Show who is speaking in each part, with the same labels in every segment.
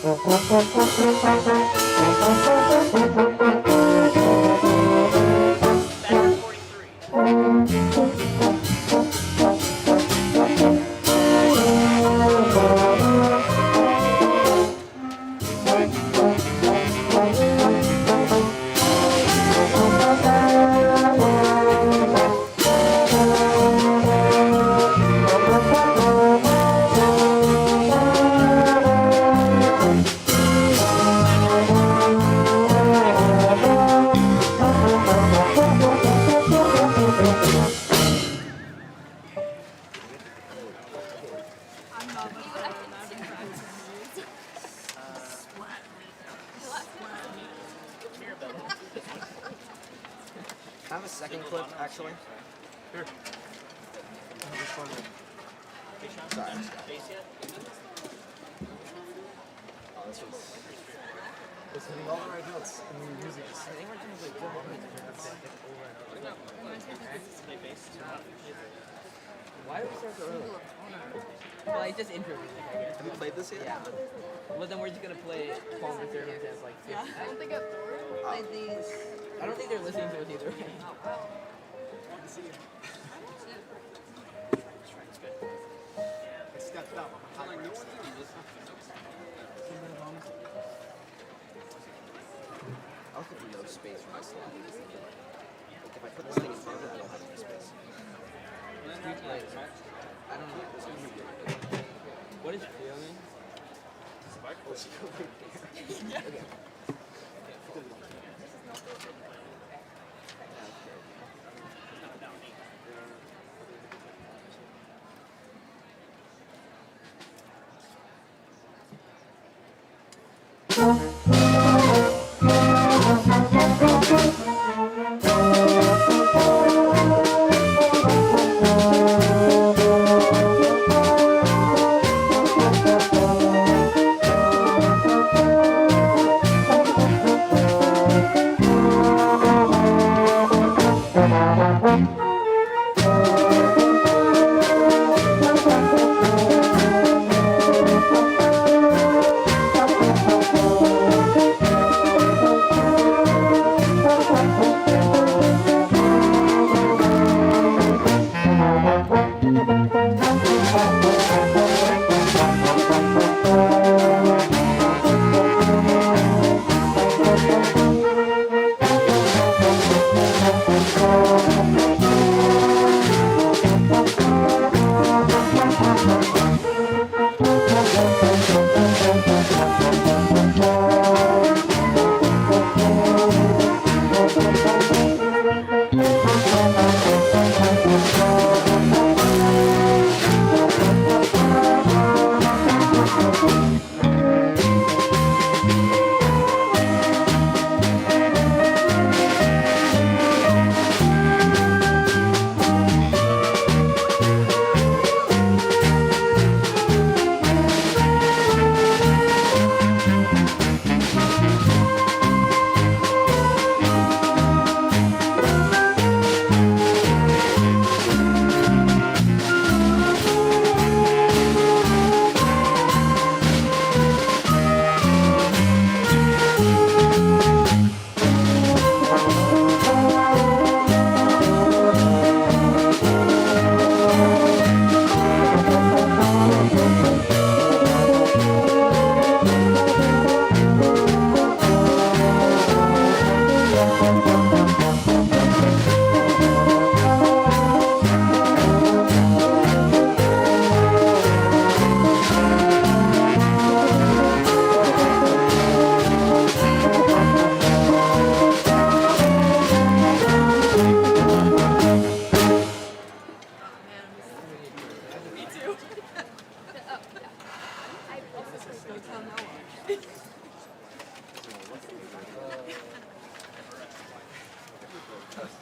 Speaker 1: I have a second clip, actually.
Speaker 2: Here.
Speaker 1: Sorry.
Speaker 2: Oh, this one's... It's hitting all the right notes, and we're using it. I think we're doing like over and over.
Speaker 3: Why do we start so early? Well, like just intro music, I guess.
Speaker 1: Have you played this yet?
Speaker 3: Yeah. But then we're just gonna play Commencement Ceremony as like 50.
Speaker 4: I don't think I've played these.
Speaker 3: I don't think they're listening to us either.
Speaker 2: I stepped up. I'm like, no one's even listening.
Speaker 1: I don't think we know space for my slot. Like, if I put this thing in front of it, I don't have any space.
Speaker 3: I don't know. What is feeling?
Speaker 1: Let's go right there. Okay.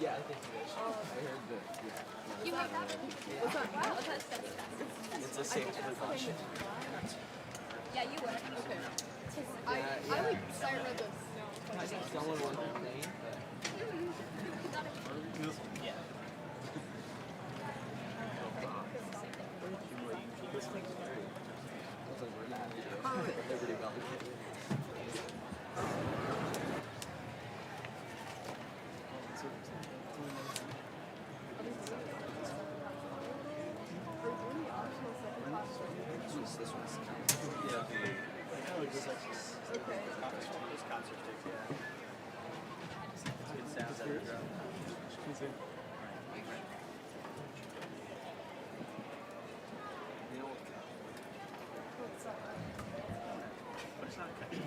Speaker 3: Yeah, I think it is. I heard that. Yeah.
Speaker 4: You have that? What's that? Wow, that's fast.
Speaker 1: It's the same precaution.
Speaker 4: Yeah, you would. Okay. I would start with this.
Speaker 3: I think someone wants to play, but...
Speaker 2: Yeah.
Speaker 1: Liberty Valley.
Speaker 4: Okay.
Speaker 5: Those concert sticks, yeah. It's good sounds out of the drum. But it's not catchy.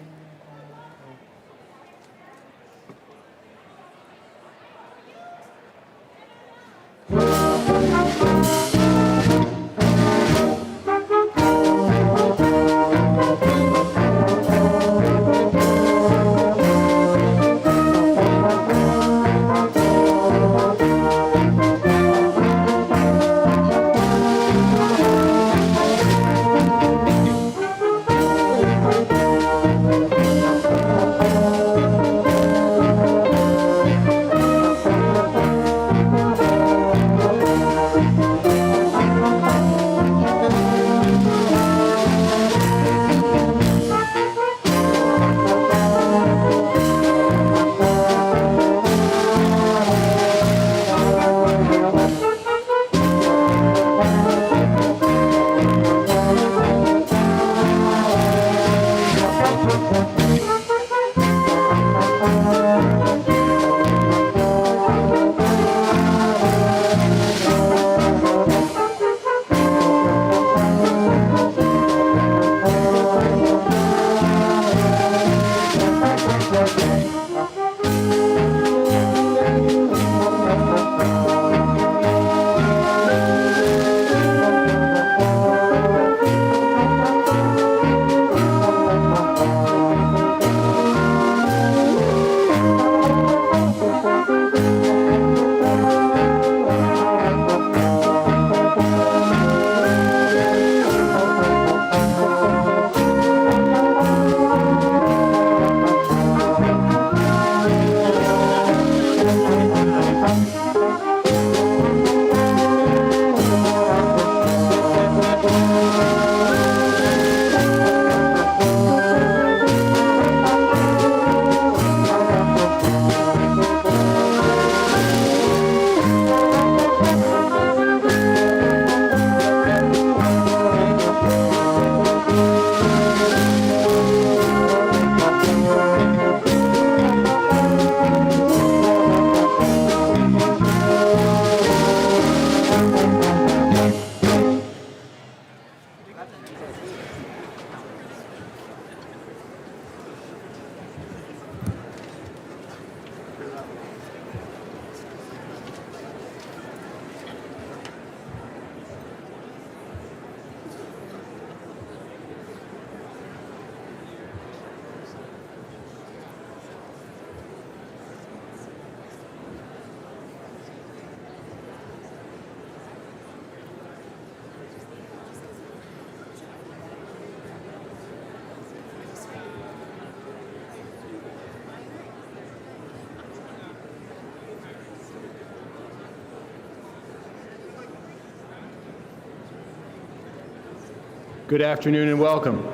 Speaker 6: Good afternoon and welcome.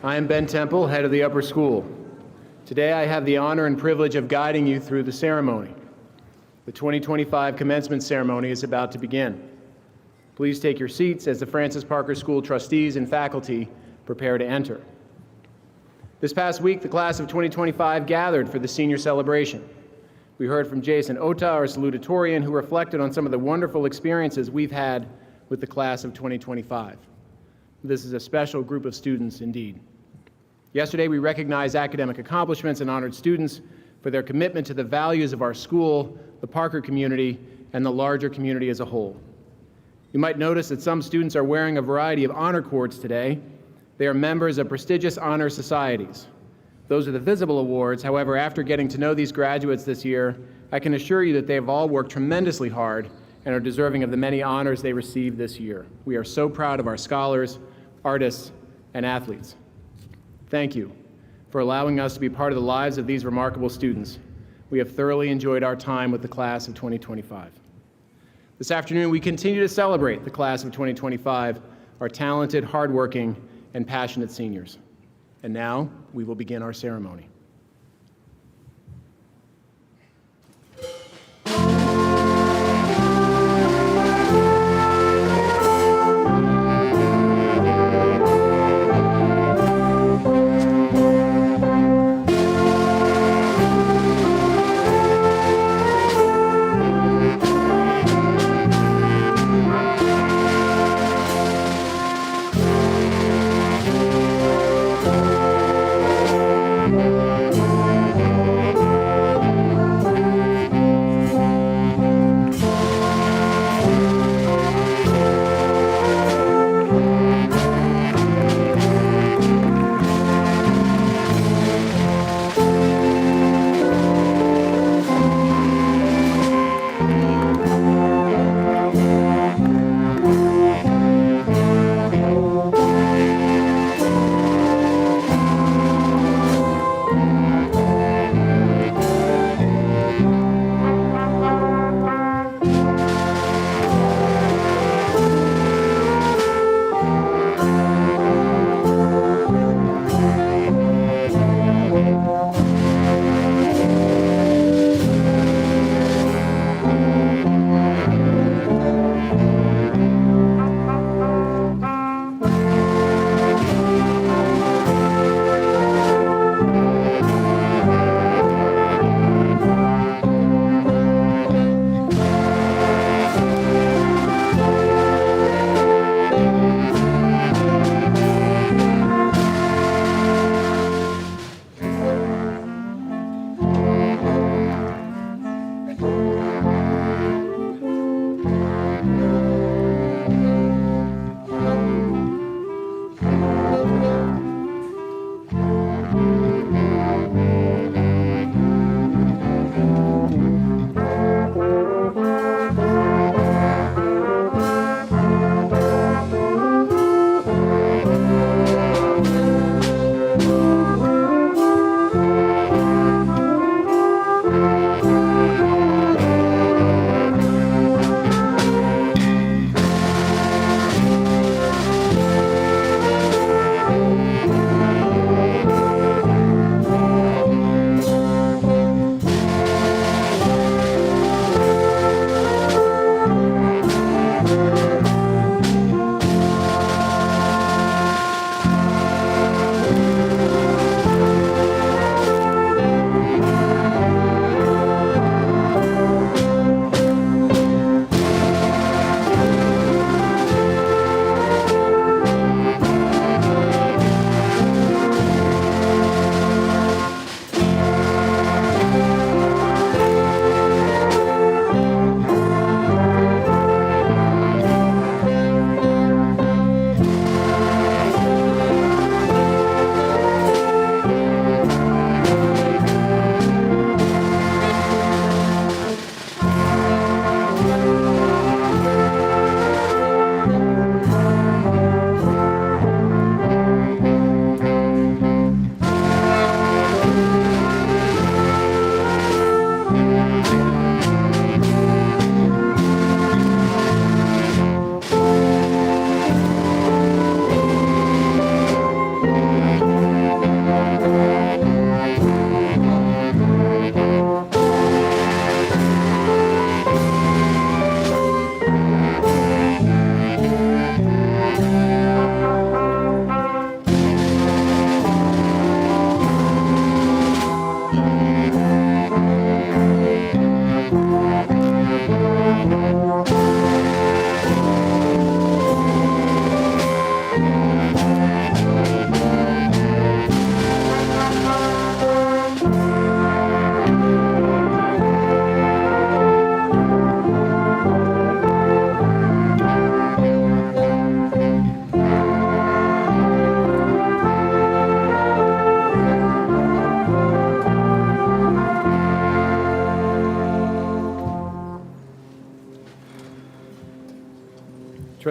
Speaker 6: I am Ben Temple, head of the upper school. Today I have the honor and privilege of guiding you through the ceremony. The 2025 commencement ceremony is about to begin. Please take your seats as the Francis Parker School trustees and faculty prepare to enter. This past week, the class of 2025 gathered for the senior celebration. We heard from Jason Ota, our salutatorian, who reflected on some of the wonderful experiences we've had with the class of 2025. This is a special group of students indeed. Yesterday, we recognized academic accomplishments and honored students for their commitment to the values of our school, the Parker community, and the larger community as a whole. You might notice that some students are wearing a variety of honor cords today. They are members of prestigious honor societies. Those are the visible awards. However, after getting to know these graduates this year, I can assure you that they have all worked tremendously hard and are deserving of the many honors they received this year. We are so proud of our scholars, artists, and athletes. Thank you for allowing us to be part of the lives of these remarkable students. We have thoroughly enjoyed our time with the class of 2025. This afternoon, we continue to celebrate the class of 2025, our talented, hardworking, and passionate seniors. And now, we will begin our ceremony.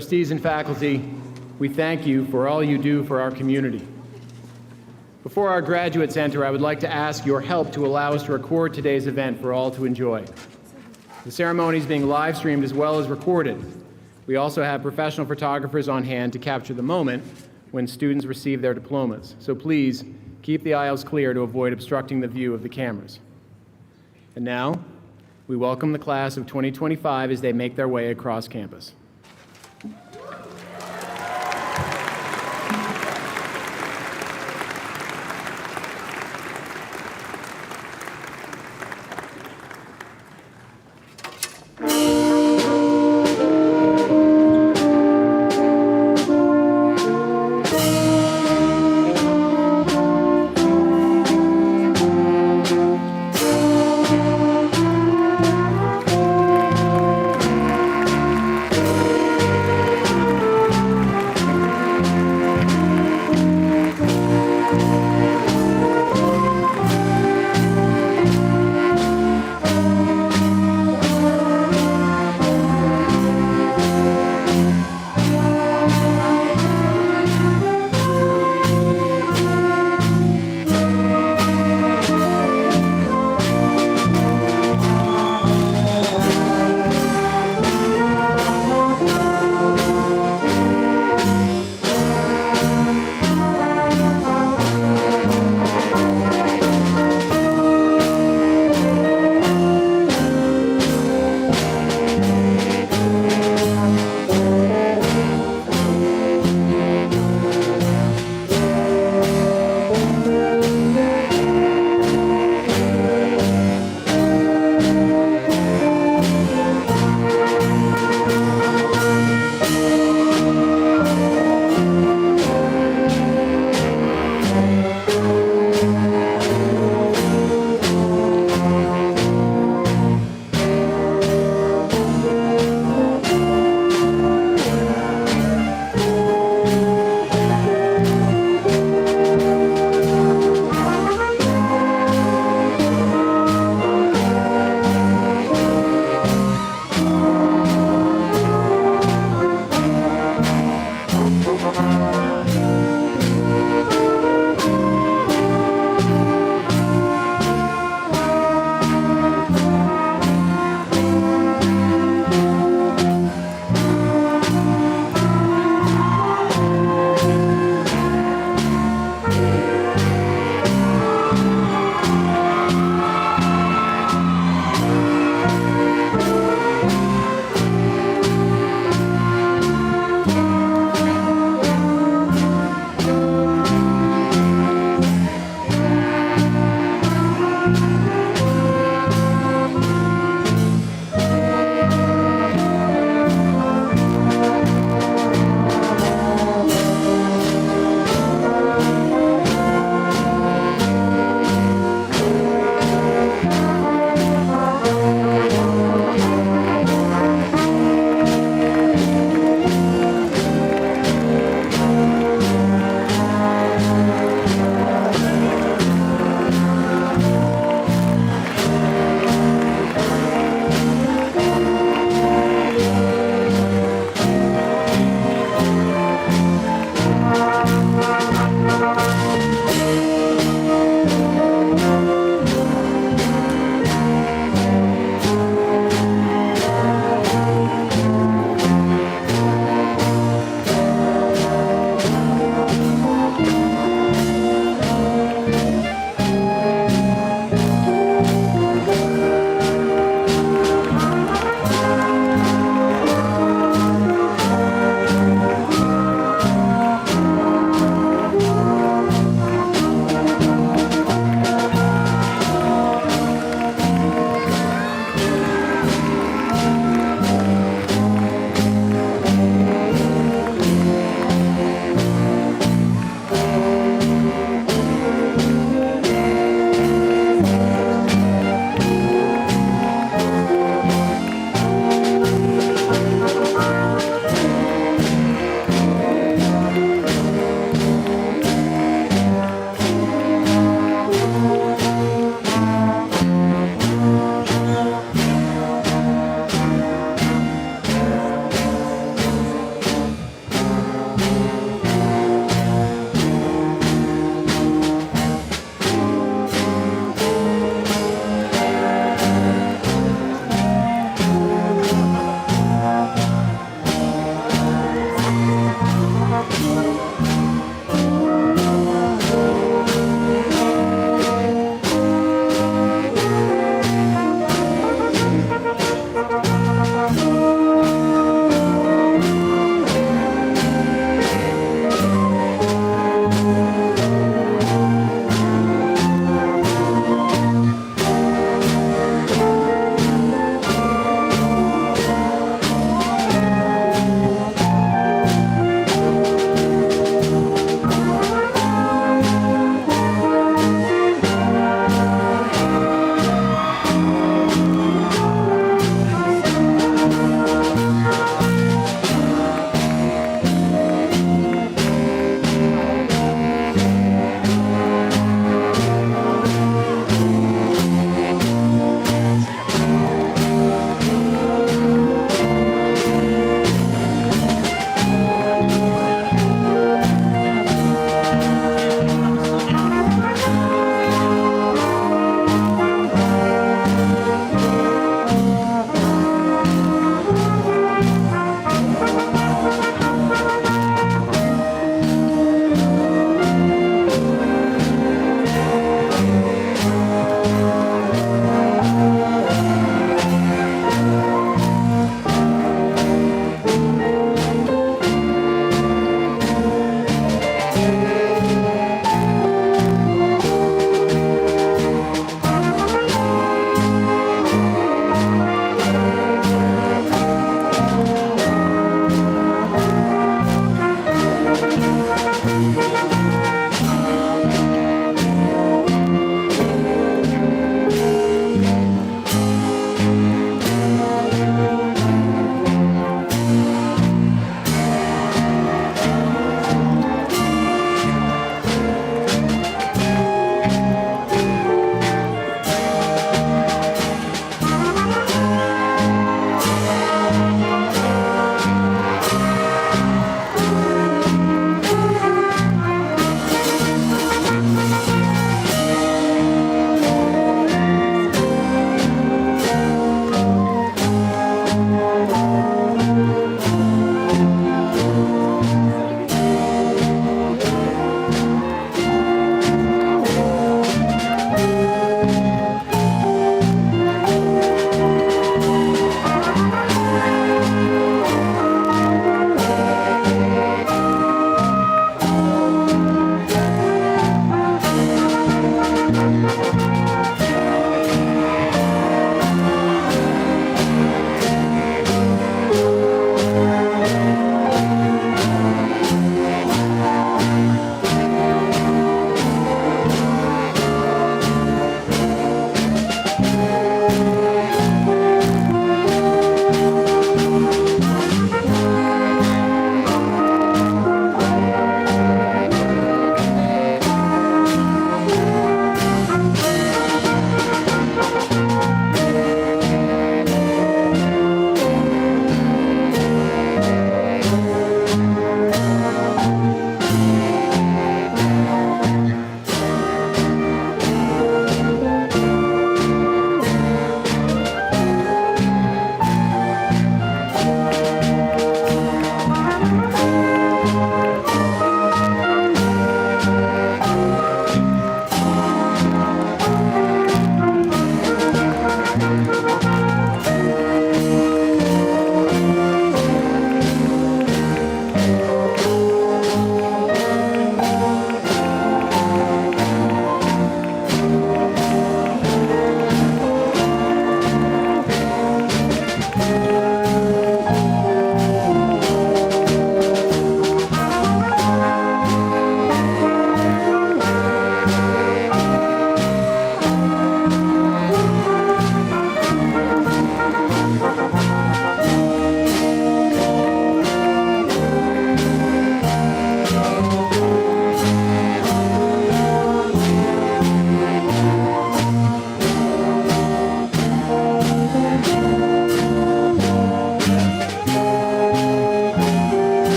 Speaker 6: trustees and faculty, we thank you for all you do for our community. Before our graduates enter, I would like to ask your help to allow us to record today's event for all to enjoy. The ceremony is being live streamed as well as recorded. We also have professional photographers on hand to capture the moment when students receive their diplomas. So please, keep the aisles clear to avoid obstructing the view of the cameras. And now, we welcome the class of 2025 as they make their way across campus.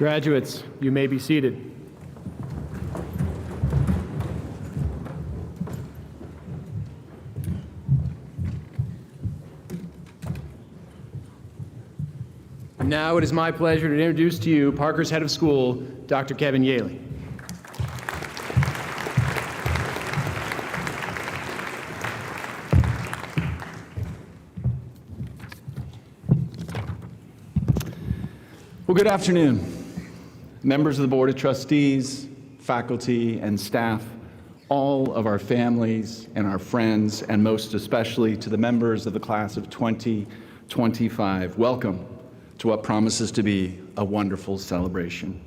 Speaker 6: Graduates, you may be seated. Now it is my pleasure to introduce to you Parker's head of school, Dr. Kevin Yaley.
Speaker 7: Well, good afternoon, members of the Board of Trustees, faculty, and staff, all of our families and our friends, and most especially to the members of the class of 2025. Welcome to what promises to be a wonderful celebration.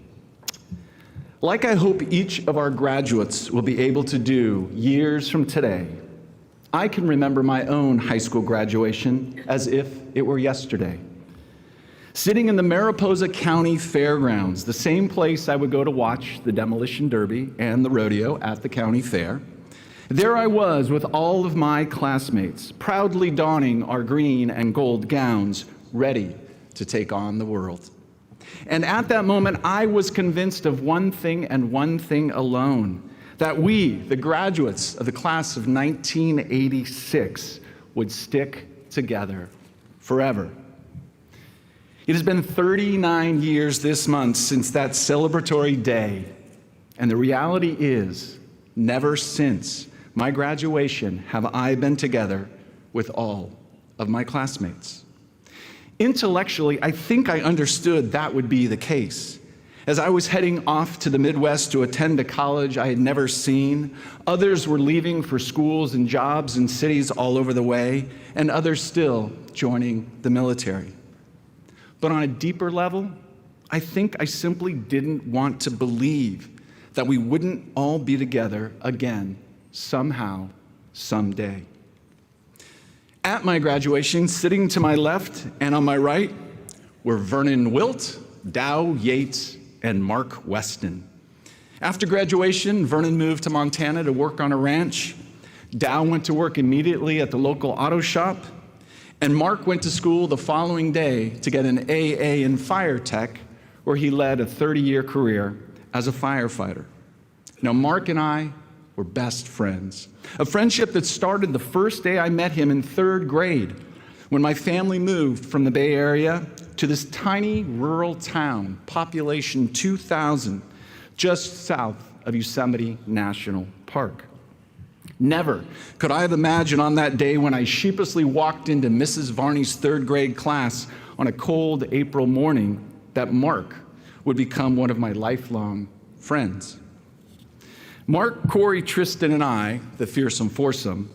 Speaker 7: Like I hope each of our graduates will be able to do years from today, I can remember my own high school graduation as if it were yesterday. Sitting in the Mariposa County Fairgrounds, the same place I would go to watch the demolition derby and the rodeo at the county fair, there I was with all of my classmates, proudly donning our green and gold gowns, ready to take on the world. And at that moment, I was convinced of one thing and one thing alone, that we, the graduates of the class of 1986, would stick together forever. It has been 39 years this month since that celebratory day, and the reality is, never since my graduation have I been together with all of my classmates. Intellectually, I think I understood that would be the case. As I was heading off to the Midwest to attend a college I had never seen, others were leaving for schools and jobs in cities all over the way, and others still joining the military. But on a deeper level, I think I simply didn't want to believe that we wouldn't all be together again, somehow, someday. At my graduation, sitting to my left and on my right were Vernon Wilt, Dow Yates, and Mark Weston. After graduation, Vernon moved to Montana to work on a ranch. Dow went to work immediately at the local auto shop, and Mark went to school the following day to get an AA in fire tech, where he led a 30-year career as a firefighter. Now, Mark and I were best friends, a friendship that started the first day I met him in 3rd grade, when my family moved from the Bay Area to this tiny rural town, population 2,000, just south of Yosemite National Park. Never could I have imagined on that day when I sheepishly walked into Mrs. Varney's 3rd grade class on a cold April morning that Mark would become one of my lifelong friends. Mark, Corey, Tristan, and I, the fearsome foursome,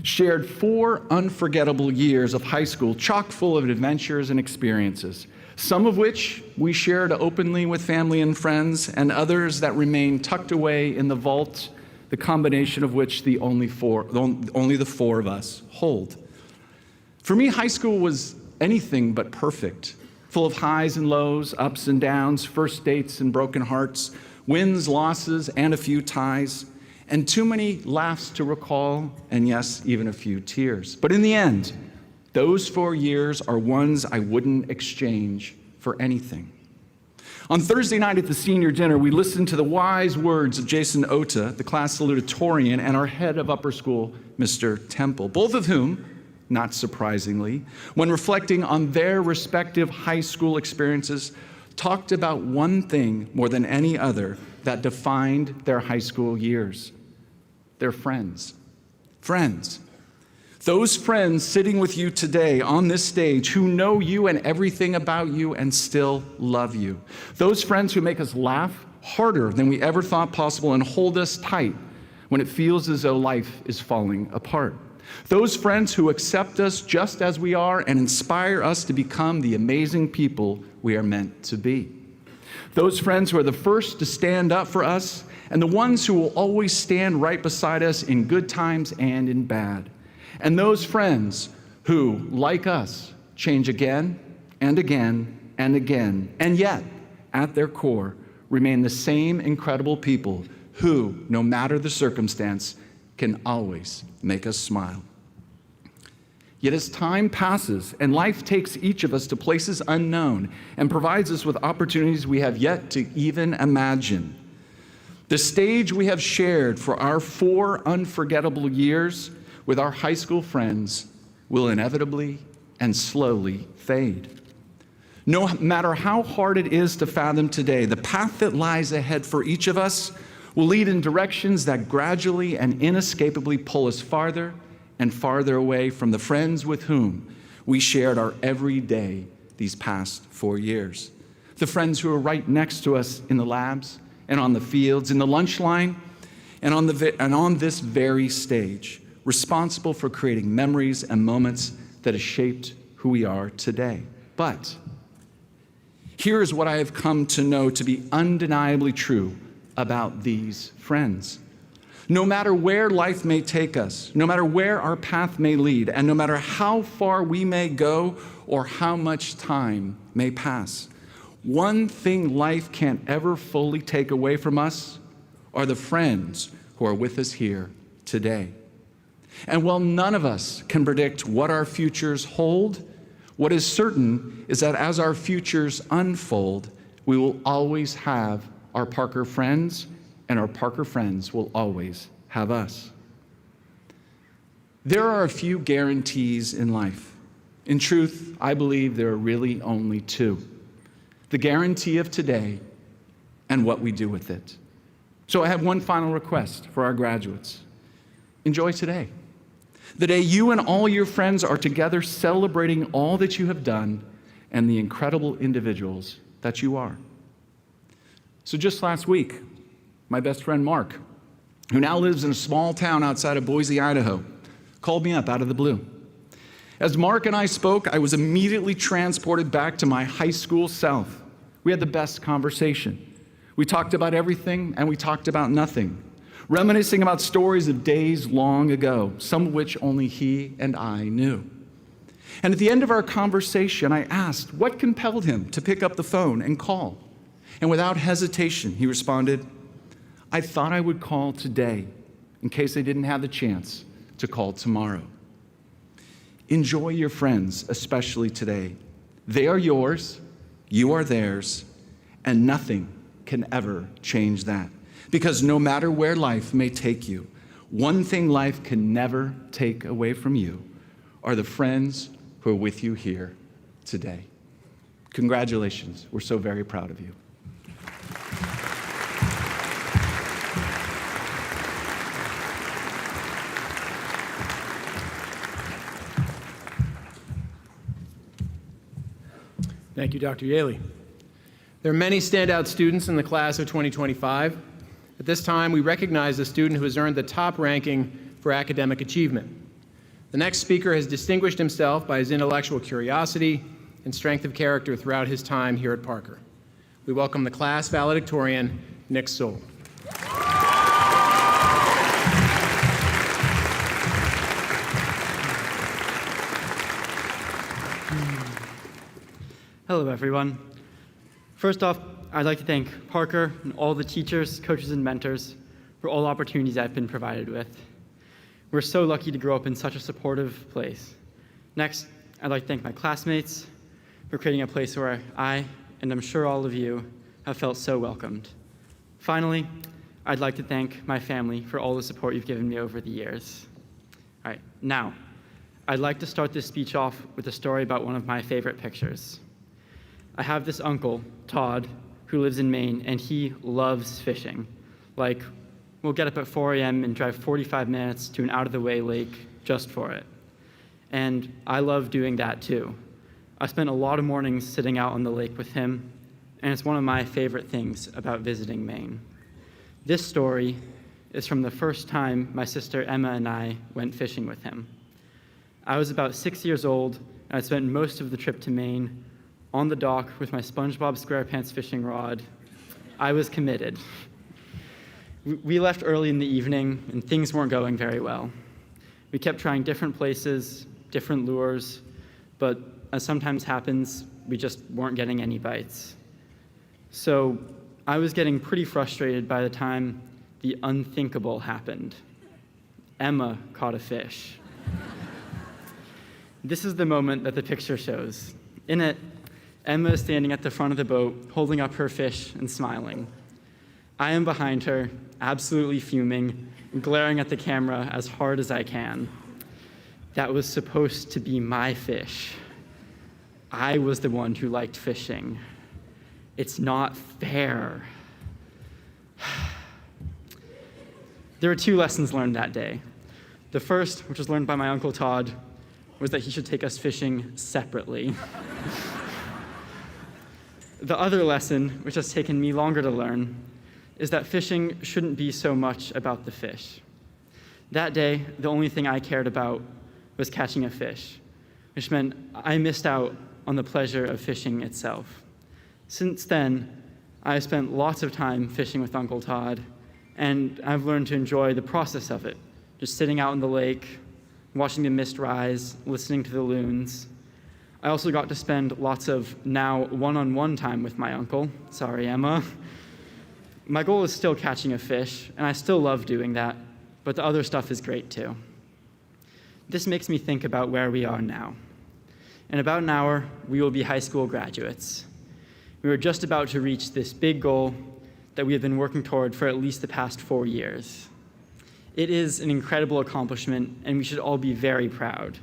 Speaker 7: shared 4 unforgettable years of high school chock full of adventures and experiences, some of which we shared openly with family and friends, and others that remained tucked away in the vault, the combination of which only the 4 of us hold. For me, high school was anything but perfect, full of highs and lows, ups and downs, first dates and broken hearts, wins, losses, and a few ties, and too many laughs to recall, and yes, even a few tears. But in the end, those 4 years are ones I wouldn't exchange for anything. On Thursday night at the senior dinner, we listened to the wise words of Jason Ota, the class salutatorian, and our head of upper school, Mr. Temple, both of whom, not surprisingly, when reflecting on their respective high school experiences, talked about one thing more than any other that defined their high school years: their friends. Friends. Those friends sitting with you today on this stage who know you and everything about you and still love you. Those friends who make us laugh harder than we ever thought possible and hold us tight when it feels as though life is falling apart. Those friends who accept us just as we are and inspire us to become the amazing people we are meant to be. Those friends who are the first to stand up for us and the ones who will always stand right beside us in good times and in bad. And those friends who, like us, change again and again and again, and yet, at their core, remain the same incredible people who, no matter the circumstance, can always make us smile. Yet as time passes and life takes each of us to places unknown and provides us with opportunities we have yet to even imagine, the stage we have shared for our 4 unforgettable years with our high school friends will inevitably and slowly fade. No matter how hard it is to fathom today, the path that lies ahead for each of us will lead in directions that gradually and inescapably pull us farther and farther away from the friends with whom we shared our every day these past 4 years. The friends who are right next to us in the labs and on the fields, in the lunch line, and on this very stage, responsible for creating memories and moments that have shaped who we are today. But here is what I have come to know to be undeniably true about these friends. No matter where life may take us, no matter where our path may lead, and no matter how far we may go or how much time may pass, one thing life can't ever fully take away from us are the friends who are with us here today. And while none of us can predict what our futures hold, what is certain is that as our futures unfold, we will always have our Parker friends, and our Parker friends will always have us. There are a few guarantees in life. In truth, I believe there are really only 2. The guarantee of today and what we do with it. So I have one final request for our graduates. Enjoy today. The day you and all your friends are together celebrating all that you have done and the incredible individuals that you are. So just last week, my best friend Mark, who now lives in a small town outside of Boise, Idaho, called me up out of the blue. As Mark and I spoke, I was immediately transported back to my high school self. We had the best conversation. We talked about everything and we talked about nothing, reminiscing about stories of days long ago, some of which only he and I knew. And at the end of our conversation, I asked what compelled him to pick up the phone and call. And without hesitation, he responded, "I thought I would call today in case I didn't have the chance to call tomorrow." Enjoy your friends, especially today. They are yours, you are theirs, and nothing can ever change that. Because no matter where life may take you, one thing life can never take away from you are the friends who are with you here today. Congratulations. We're so very proud of you.
Speaker 6: Thank you, Dr. Yaley. There are many standout students in the class of 2025. At this time, we recognize the student who has earned the top ranking for academic achievement. The next speaker has distinguished himself by his intellectual curiosity and strength of character throughout his time here at Parker. We welcome the class valedictorian, Nick Soule.
Speaker 8: Hello, everyone. First off, I'd like to thank Parker and all the teachers, coaches, and mentors for all the opportunities I've been provided with. We're so lucky to grow up in such a supportive place. Next, I'd like to thank my classmates for creating a place where I, and I'm sure all of you, have felt so welcomed. Finally, I'd like to thank my family for all the support you've given me over the years. All right, now, I'd like to start this speech off with a story about one of my favorite pictures. I have this uncle, Todd, who lives in Maine, and he loves fishing. Like, we'll get up at 4 a.m. and drive 45 minutes to an out-of-the-way lake just for it. And I love doing that too. I spent a lot of mornings sitting out on the lake with him, and it's one of my favorite things about visiting Maine. This story is from the first time my sister Emma and I went fishing with him. I was about 6 years old, and I spent most of the trip to Maine on the dock with my SpongeBob SquarePants fishing rod. I was committed. We left early in the evening, and things weren't going very well. We kept trying different places, different lures, but as sometimes happens, we just weren't getting any bites. So I was getting pretty frustrated by the time the unthinkable happened. Emma caught a fish. This is the moment that the picture shows. In it, Emma is standing at the front of the boat, holding up her fish and smiling. I am behind her, absolutely fuming, glaring at the camera as hard as I can. That was supposed to be my fish. I was the one who liked fishing. It's not fair. There were 2 lessons learned that day. The first, which was learned by my Uncle Todd, was that he should take us fishing separately. The other lesson, which has taken me longer to learn, is that fishing shouldn't be so much about the fish. That day, the only thing I cared about was catching a fish, which meant I missed out on the pleasure of fishing itself. Since then, I've spent lots of time fishing with Uncle Todd, and I've learned to enjoy the process of it, just sitting out in the lake, watching the mist rise, listening to the loons. I also got to spend lots of now one-on-one time with my uncle. Sorry, Emma. My goal is still catching a fish, and I still love doing that, but the other stuff is great too. This makes me think about where we are now. In about an hour, we will be high school graduates. We are just about to reach this big goal that we have been working toward for at least the past 4 years. It is an incredible accomplishment, and we should all be very proud.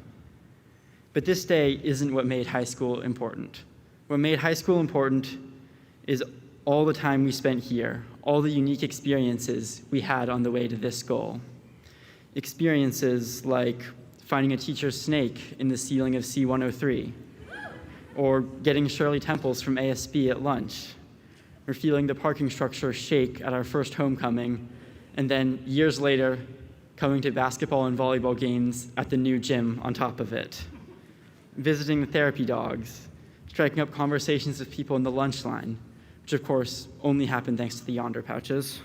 Speaker 8: But this day isn't what made high school important. What made high school important is all the time we spent here, all the unique experiences we had on the way to this goal. Experiences like finding a teacher's snake in the ceiling of C103, or getting Shirley Temples from ASB at lunch, or feeling the parking structure shake at our first homecoming, and then years later, coming to basketball and volleyball games at the new gym on top of it. Visiting the therapy dogs, striking up conversations with people in the lunch line, which of course only happened thanks to the Yonder pouches.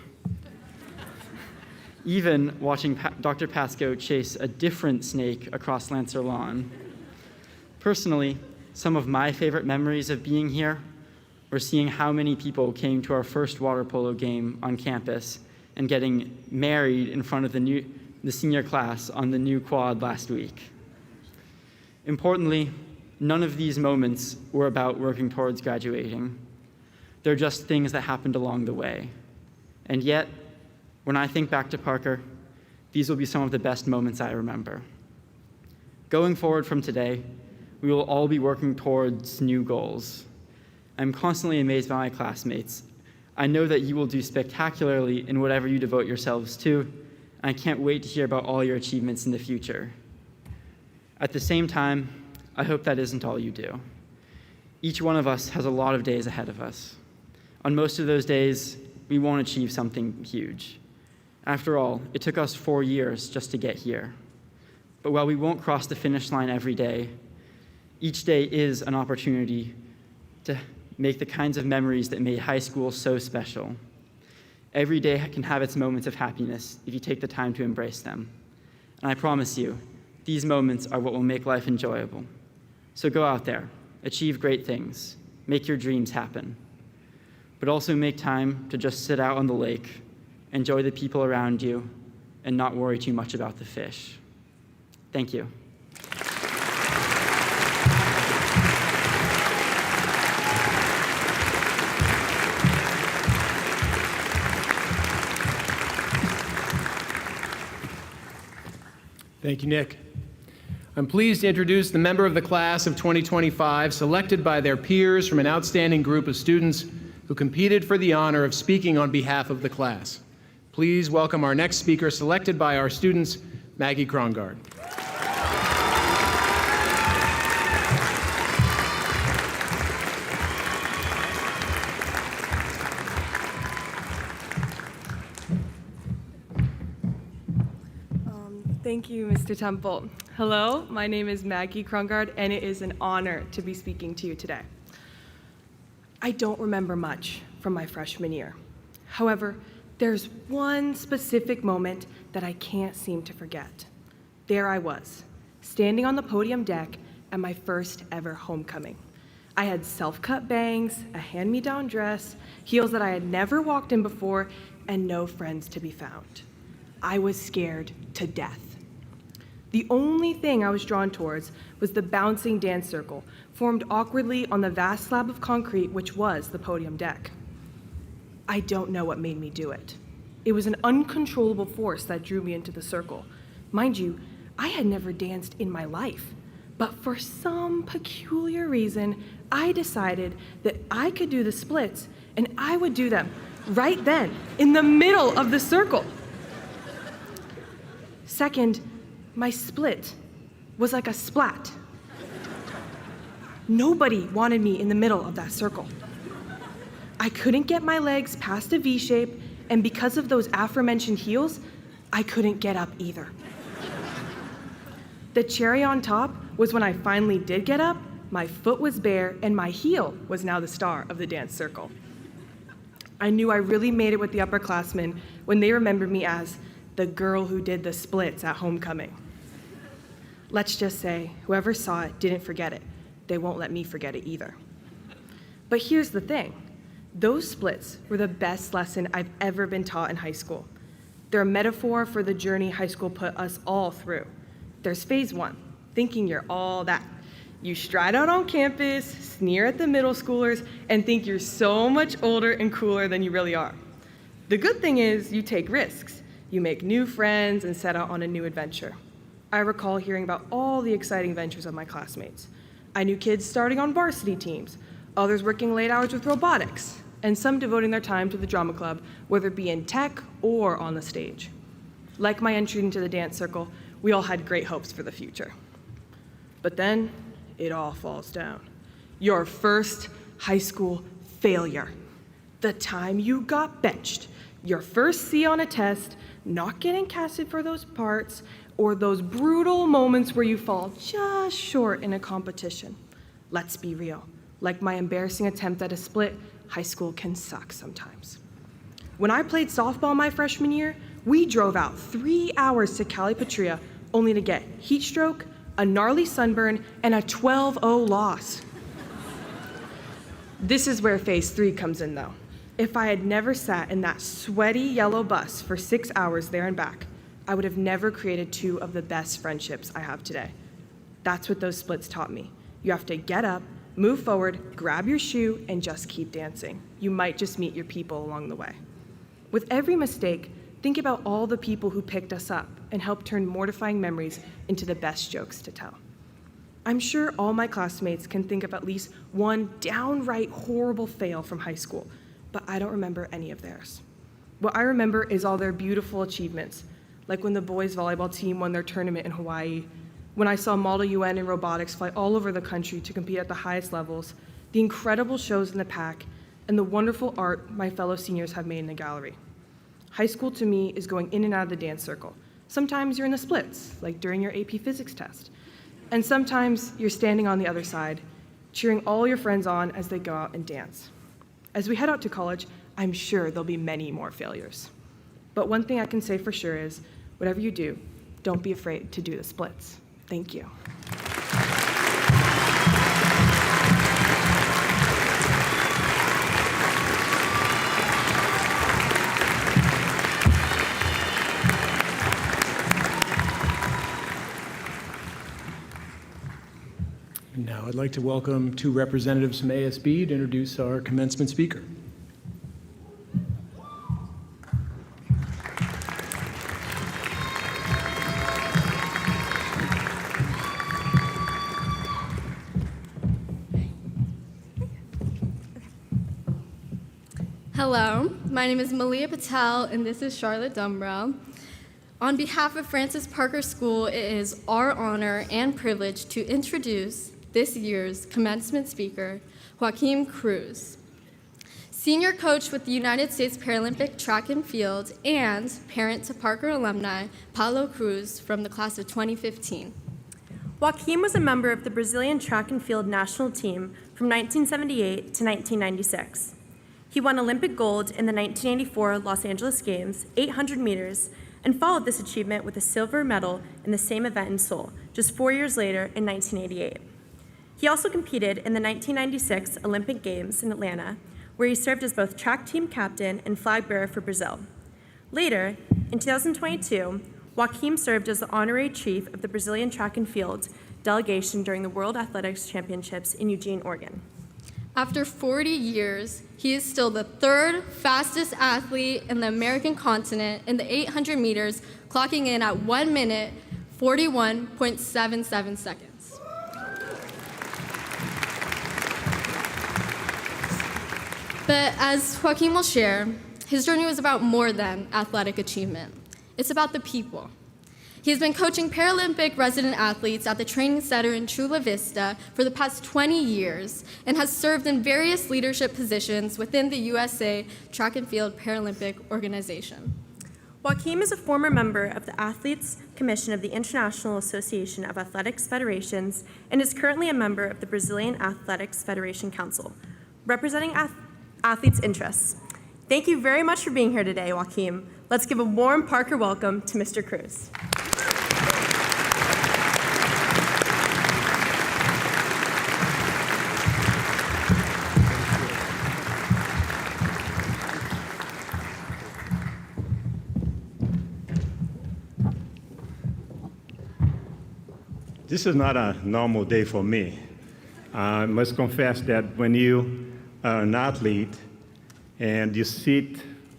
Speaker 8: Even watching Dr. Pascoe chase a different snake across Lancer Lawn. Personally, some of my favorite memories of being here were seeing how many people came to our first water polo game on campus and getting married in front of the senior class on the new quad last week. Importantly, none of these moments were about working towards graduating. They're just things that happened along the way. And yet, when I think back to Parker, these will be some of the best moments I remember. Going forward from today, we will all be working towards new goals. I'm constantly amazed by my classmates. I know that you will do spectacularly in whatever you devote yourselves to, and I can't wait to hear about all your achievements in the future. At the same time, I hope that isn't all you do. Each one of us has a lot of days ahead of us. On most of those days, we won't achieve something huge. After all, it took us 4 years just to get here. But while we won't cross the finish line every day, each day is an opportunity to make the kinds of memories that made high school so special. Every day can have its moments of happiness if you take the time to embrace them. And I promise you, these moments are what will make life enjoyable. So go out there, achieve great things, make your dreams happen. But also make time to just sit out on the lake, enjoy the people around you, and not worry too much about the fish. Thank you.
Speaker 6: Thank you, Nick. I'm pleased to introduce the member of the class of 2025 selected by their peers from an outstanding group of students who competed for the honor of speaking on behalf of the class. Please welcome our next speaker selected by our students, Maggie Krongard.
Speaker 9: Thank you, Mr. Temple. Hello, my name is Maggie Krongard, and it is an honor to be speaking to you today. I don't remember much from my freshman year. However, there's one specific moment that I can't seem to forget. There I was, standing on the podium deck at my first ever homecoming. I had self-cut bangs, a hand-me-down dress, heels that I had never walked in before, and no friends to be found. I was scared to death. The only thing I was drawn towards was the bouncing dance circle, formed awkwardly on the vast slab of concrete which was the podium deck. I don't know what made me do it. It was an uncontrollable force that drew me into the circle. Mind you, I had never danced in my life, but for some peculiar reason, I decided that I could do the splits and I would do them right then, in the middle of the circle. Second, my split was like a splat. Nobody wanted me in the middle of that circle. I couldn't get my legs past a V shape, and because of those aforementioned heels, I couldn't get up either. The cherry on top was when I finally did get up, my foot was bare, and my heel was now the star of the dance circle. I knew I really made it with the upperclassmen when they remembered me as the girl who did the splits at homecoming. Let's just say whoever saw it didn't forget it. They won't let me forget it either. But here's the thing. Those splits were the best lesson I've ever been taught in high school. They're a metaphor for the journey high school put us all through. There's phase one, thinking you're all that. You stride out on campus, sneer at the middle schoolers, and think you're so much older and cooler than you really are. The good thing is you take risks. You make new friends and set out on a new adventure. I recall hearing about all the exciting ventures of my classmates. I knew kids starting on varsity teams, others working late hours with robotics, and some devoting their time to the drama club, whether it be in tech or on the stage. Like my entry into the dance circle, we all had great hopes for the future. But then, it all falls down. Your first high school failure. The time you got benched. Your first C on a test, not getting casted for those parts, or those brutal moments where you fall just short in a competition. Let's be real. Like my embarrassing attempt at a split, high school can suck sometimes. When I played softball my freshman year, we drove out 3 hours to Calipatria only to get heat stroke, a gnarly sunburn, and a 12-0 loss. This is where phase 3 comes in though. If I had never sat in that sweaty yellow bus for 6 hours there and back, I would have never created 2 of the best friendships I have today. That's what those splits taught me. You have to get up, move forward, grab your shoe, and just keep dancing. You might just meet your people along the way. With every mistake, think about all the people who picked us up and helped turn mortifying memories into the best jokes to tell. I'm sure all my classmates can think of at least one downright horrible fail from high school, but I don't remember any of theirs. What I remember is all their beautiful achievements, like when the boys volleyball team won their tournament in Hawaii, when I saw Model UN and robotics fly all over the country to compete at the highest levels, the incredible shows in the pack, and the wonderful art my fellow seniors have made in the gallery. High school to me is going in and out of the dance circle. Sometimes you're in the splits, like during your AP physics test. And sometimes you're standing on the other side, cheering all your friends on as they go out and dance. As we head out to college, I'm sure there'll be many more failures. But one thing I can say for sure is, whatever you do, don't be afraid to do the splits. Thank you.
Speaker 6: Now I'd like to welcome 2 representatives from ASB to introduce our commencement speaker.
Speaker 10: Hello, my name is Malia Patel, and this is Charlotte Dumbrow. On behalf of Francis Parker School, it is our honor and privilege to introduce this year's commencement speaker, Joaquim Cruz. Senior coach with the United States Paralympic Track and Field and parent to Parker alumni, Paulo Cruz, from the class of 2015.
Speaker 11: Joaquim was a member of the Brazilian track and field national team from 1978 to 1996. He won Olympic gold in the 1984 Los Angeles Games, 800 meters, and followed this achievement with a silver medal in the same event in Seoul, just 4 years later in 1988. He also competed in the 1996 Olympic Games in Atlanta, where he served as both track team captain and flag bearer for Brazil. Later, in 2022, Joaquim served as the honorary chief of the Brazilian track and field delegation during the World Athletics Championships in Eugene, Oregon.
Speaker 10: After 40 years, he is still the third fastest athlete in the American continent in the 800 meters, clocking in at 1 minute, 41.77 seconds. But as Joaquim will share, his journey was about more than athletic achievement. It's about the people. He has been coaching Paralympic resident athletes at the training center in Chula Vista for the past 20 years and has served in various leadership positions within the USA Track and Field Paralympic Organization.
Speaker 11: Joaquim is a former member of the Athletes Commission of the International Association of Athletics Federations and is currently a member of the Brazilian Athletics Federation Council, representing athletes' interests. Thank you very much for being here today, Joaquim. Let's give a warm Parker welcome to Mr. Cruz.
Speaker 12: This is not a normal day for me. I must confess that when you are an athlete and you sit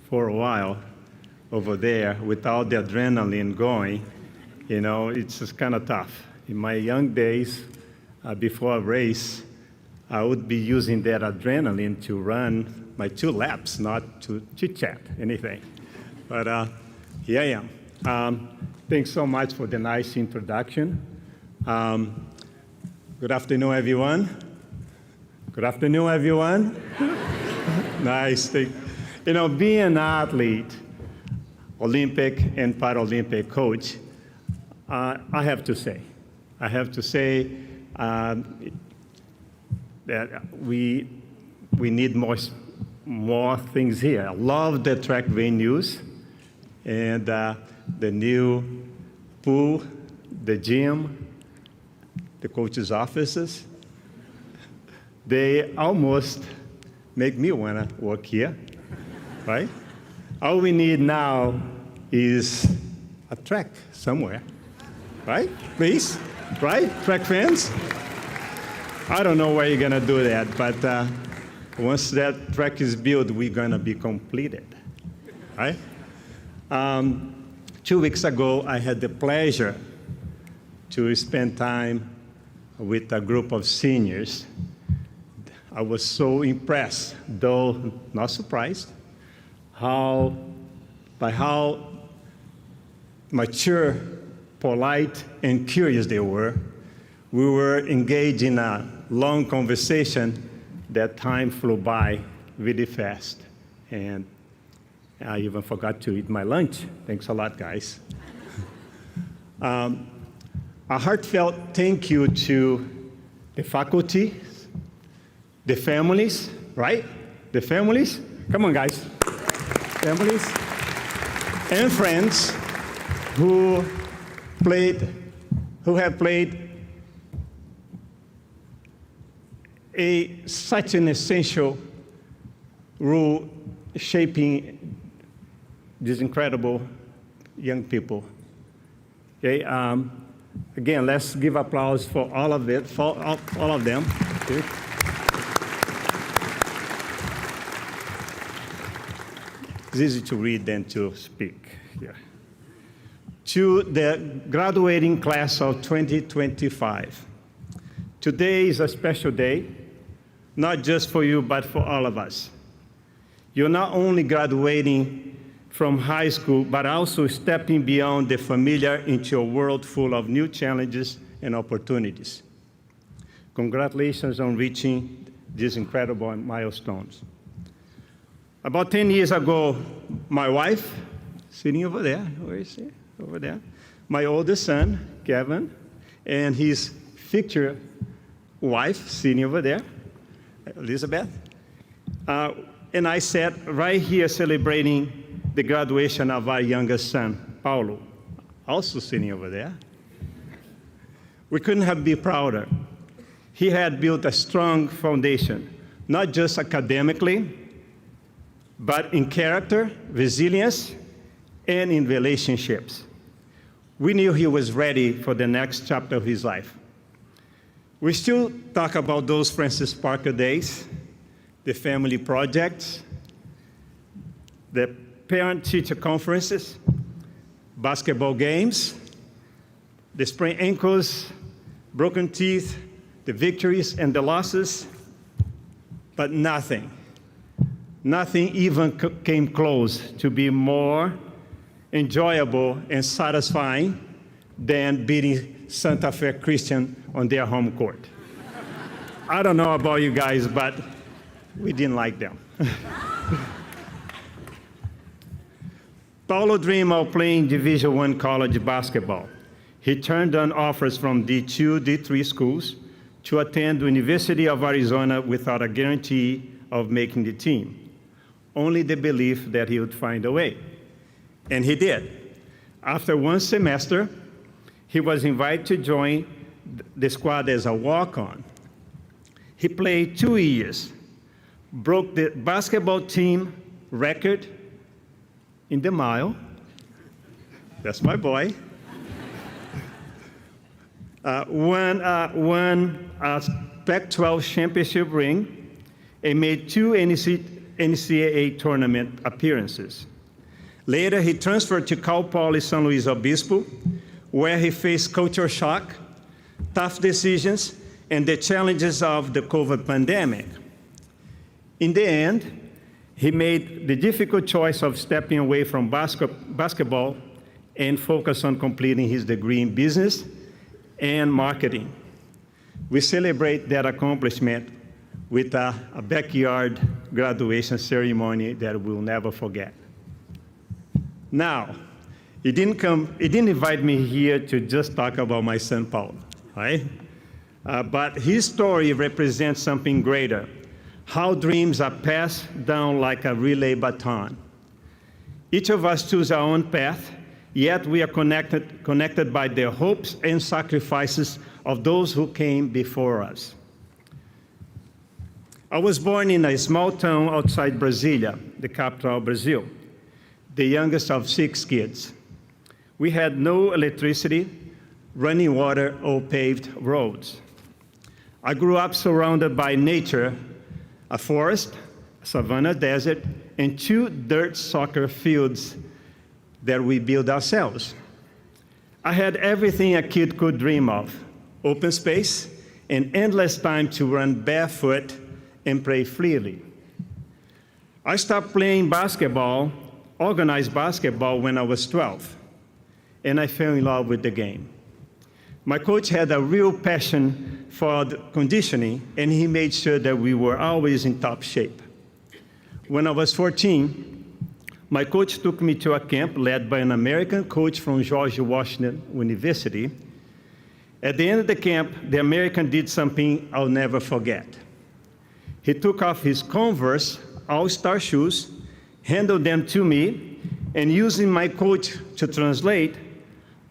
Speaker 12: for a while over there without the adrenaline going, you know, it's just kind of tough. In my young days, before a race, I would be using that adrenaline to run my 2 laps, not to chit-chat, anything. But here I am. Thanks so much for the nice introduction. Good afternoon, everyone. Good afternoon, everyone. Nice. You know, being an athlete, Olympic and Paralympic coach, I have to say that we need more things here. I love the track venues and the new pool, the gym, the coaches' offices. They almost make me want to work here, right? All we need now is a track somewhere, right? Please, right? Track fans? I don't know where you're going to do that, but once that track is built, we're going to be completed, right? 2 weeks ago, I had the pleasure to spend time with a group of seniors. I was so impressed, though not surprised, by how mature, polite, and curious they were. We were engaged in a long conversation. That time flew by really fast. And I even forgot to eat my lunch. Thanks a lot, guys. A heartfelt thank you to the faculty, the families, right? The families? Come on, guys. Families and friends who have played such an essential role shaping these incredible young people. Okay. Again, let's give applause for all of it, for all of them. Okay. It's easy to read than to speak here. To the graduating class of 2025. Today is a special day, not just for you, but for all of us. You're not only graduating from high school, but also stepping beyond the familiar into a world full of new challenges and opportunities. Congratulations on reaching these incredible milestones. About 10 years ago, my wife, sitting over there, where is she? Over there. My oldest son, Kevin, and his future wife, sitting over there, Elizabeth, and I sat right here celebrating the graduation of our youngest son, Paulo, also sitting over there. We couldn't have been prouder. He had built a strong foundation, not just academically, but in character, resilience, and in relationships. we knew he was ready for the next chapter of his life. We still talk about those Francis Parker days, the family projects, the parent-teacher conferences, basketball games, the sprained ankles, broken teeth, the victories and the losses, but nothing even came close to be more enjoyable and satisfying than beating Santa Fe Christian on their home court. I don't know about you guys, but we didn't like them. Paulo dreamed of playing Division I college basketball. He turned down offers from D2, D3 schools to attend the University of Arizona without a guarantee of making the team, only the belief that he would find a way. And he did. After one semester, he was invited to join the squad as a walk-on. He played 2 years, broke the basketball team record in the mile. That's my boy. Won a Pac-12 championship ring and made 2 NCAA tournament appearances. Later, he transferred to Cal Poly San Luis Obispo, where he faced culture shock, tough decisions, and the challenges of the COVID pandemic. In the end, he made the difficult choice of stepping away from basketball and focus on completing his degree in business and marketing. We celebrate that accomplishment with a backyard graduation ceremony that we'll never forget. Now, he didn't invite me here to just talk about my son Paulo, right? But his story represents something greater, how dreams are passed down like a relay baton. Each of us choose our own path, yet we are connected by the hopes and sacrifices of those who came before us. I was born in a small town outside Brasilia, the capital of Brazil, the youngest of 6 kids. We had no electricity, running water, or paved roads. I grew up surrounded by nature, a forest, a savanna desert, and 2 dirt soccer fields that we built ourselves. I had everything a kid could dream of: open space and endless time to run barefoot and play freely. I stopped playing basketball, organized basketball, when I was 12, and I fell in love with the game. My coach had a real passion for conditioning, and he made sure that we were always in top shape. When I was 14, my coach took me to a camp led by an American coach from George Washington University. At the end of the camp, the American did something I'll never forget. He took off his Converse All-Star shoes, handed them to me, and using my coach to translate,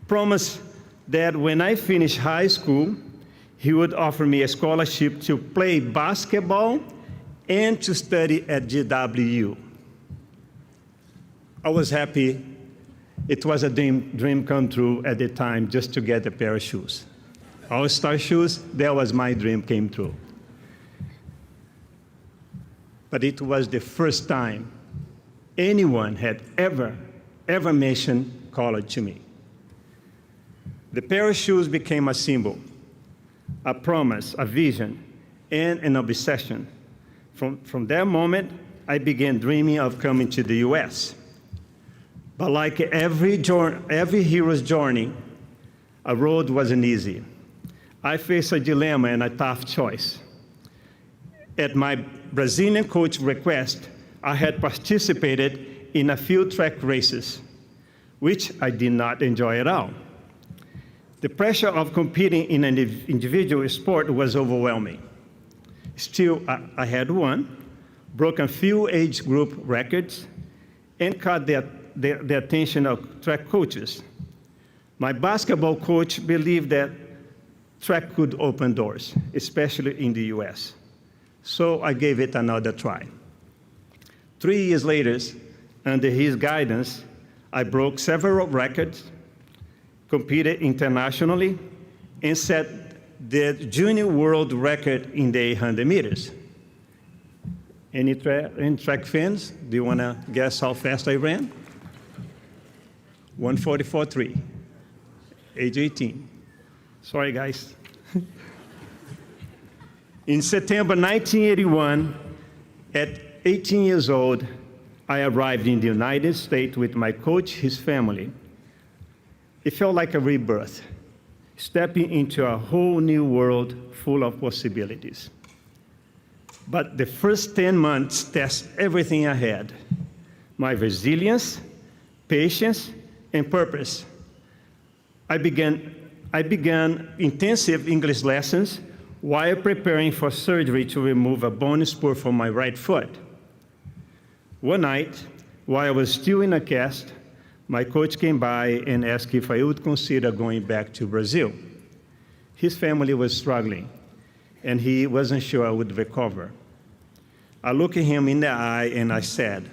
Speaker 12: promised that when I finished high school, he would offer me a scholarship to play basketball and to study at GW. I was happy. It was a dream come true at the time, just to get a pair of shoes. All-Star shoes, that was my dream came true. But it was the first time anyone had ever mentioned college to me. The pair of shoes became a symbol, a promise, a vision, and an obsession. From that moment, I began dreaming of coming to the US. But like every hero's journey, a road wasn't easy. I faced a dilemma and a tough choice. At my Brazilian coach's request, I had participated in a few track races, which I did not enjoy at all. The pressure of competing in an individual sport was overwhelming. Still, I had won, broke a few age group records, and caught the attention of track coaches. My basketball coach believed that track could open doors, especially in the US. So I gave it another try. 3 years later, under his guidance, I broke several records competed internationally, and set the junior world record in the 800 meters. Any track fans? Do you want to guess how fast I ran? 1:44.3, age 18. Sorry, guys. In September 1981, at 18 years old, I arrived in the United States with my coach, his family. It felt like a rebirth, stepping into a whole new world full of possibilities. But the first 10 months test everything I had: my resilience, patience, and purpose. I began intensive English lessons while preparing for surgery to remove a bone spur from my right foot. One night, while I was still in a cast, my coach came by and asked if I would consider going back to Brazil. His family was struggling, and he wasn't sure I would recover. I looked at him in the eye and I said,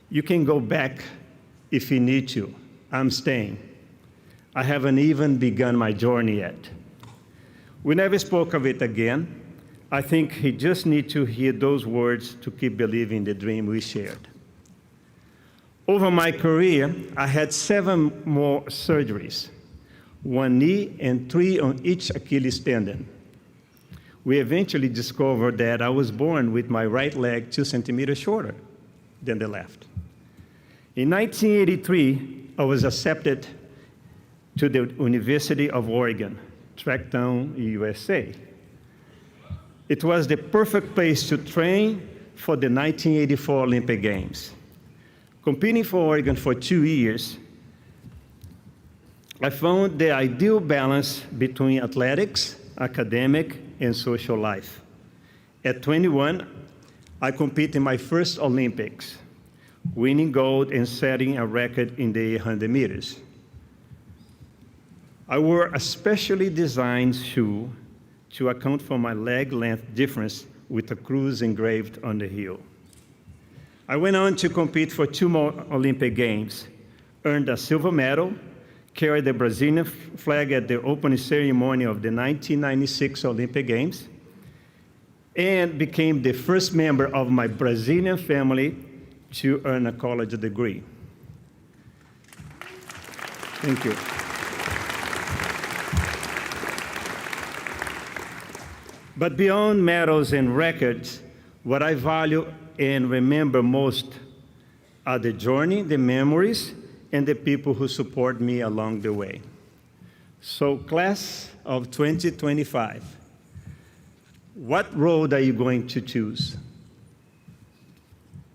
Speaker 12: "You can go back if you need to. I'm staying. I haven't even begun my journey yet." We never spoke of it again. I think he just needed to hear those words to keep believing the dream we shared. Over my career, I had 7 more surgeries, 1 knee and 3 on each Achilles tendon. We eventually discovered that I was born with my right leg 2 centimeters shorter than the left. In 1983, I was accepted to the University of Oregon, Tracktown, USA. It was the perfect place to train for the 1984 Olympic Games. Competing for Oregon for 2 years, I found the ideal balance between athletics, academic, and social life. At 21, I competed in my first Olympics, winning gold and setting a record in the 800 meters. I wore a specially designed shoe to account for my leg length difference with a cruise engraved on the heel. I went on to compete for 2 more Olympic Games, earned a silver medal, carried the Brazilian flag at the opening ceremony of the 1996 Olympic Games, and became the first member of my Brazilian family to earn a college degree. Thank you. But beyond medals and records, what I value and remember most are the journey, the memories, and the people who support me along the way. So, class of 2025, what road are you going to choose?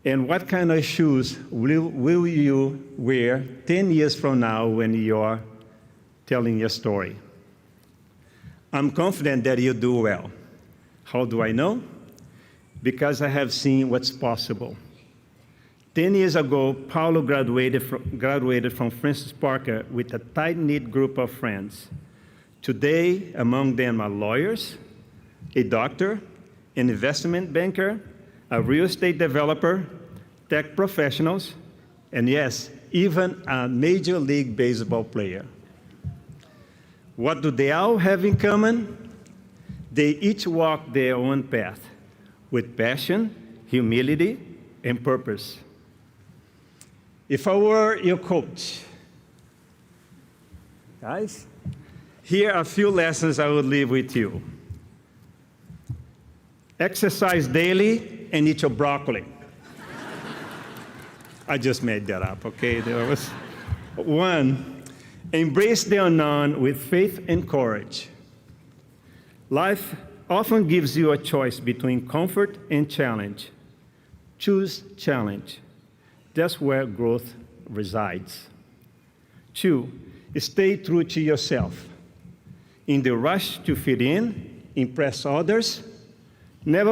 Speaker 12: And what kind of shoes will you wear 10 years from now when you're telling your story? I'm confident that you'll do well. How do I know? Because I have seen what's possible. 10 years ago, Paulo graduated from Francis Parker with a tight-knit group of friends. Today, among them are lawyers, a doctor, an investment banker, a real estate developer, tech professionals, and yes, even a Major League Baseball player. What do they all have in common? They each walk their own path with passion, humility, and purpose. If I were your coach, guys, here are a few lessons I would leave with you. Exercise daily and eat your broccoli. I just made that up, okay? There was 1, embrace the unknown with faith and courage. Life often gives you a choice between comfort and challenge. Choose challenge. That's where growth resides. 2, stay true to yourself. In the rush to fit in, impress others, never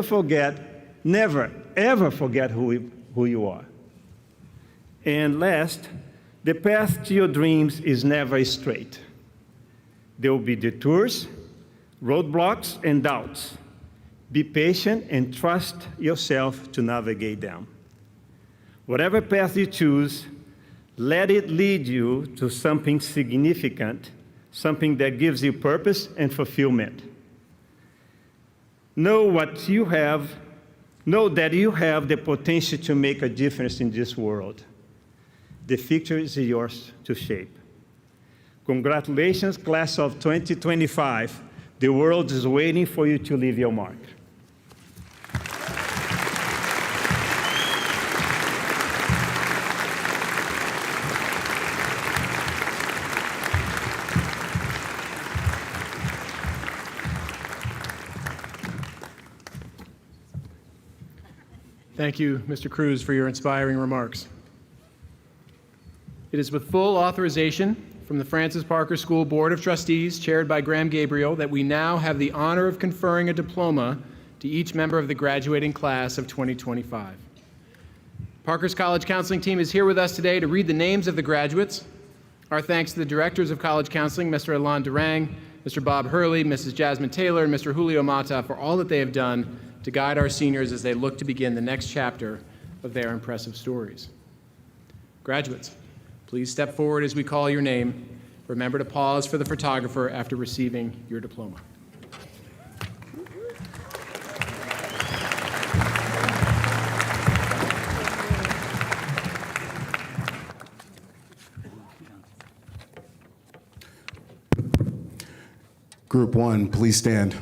Speaker 12: ever forget who you are. And last, the path to your dreams is never straight. There will be detours, roadblocks, and doubts. Be patient and trust yourself to navigate them. Whatever path you choose, Let it lead you to something significant, something that gives you purpose and fulfillment. Know that you have the potential to make a difference in this world. The future is yours to shape. Congratulations, class of 2025. The world is waiting for you to leave your mark.
Speaker 6: Thank you, Mr. Cruz, for your inspiring remarks. It is with full authorization from the Francis Parker School Board of Trustees, chaired by Graham Gabriel, that we now have the honor of conferring a diploma to each member of the graduating class of 2025. Parker's College Counseling team is here with us today to read the names of the graduates. Our thanks to the directors of College Counseling, Mr. Alain Durang, Mr. Bob Hurley, Mrs. Jasmine Taylor, and Mr. Julio Mata for all that they have done to guide our seniors as they look to begin the next chapter of their impressive stories. Graduates, please step forward as we call your name. Remember to pause for the photographer after receiving your diploma.
Speaker 13: Group 1, please stand.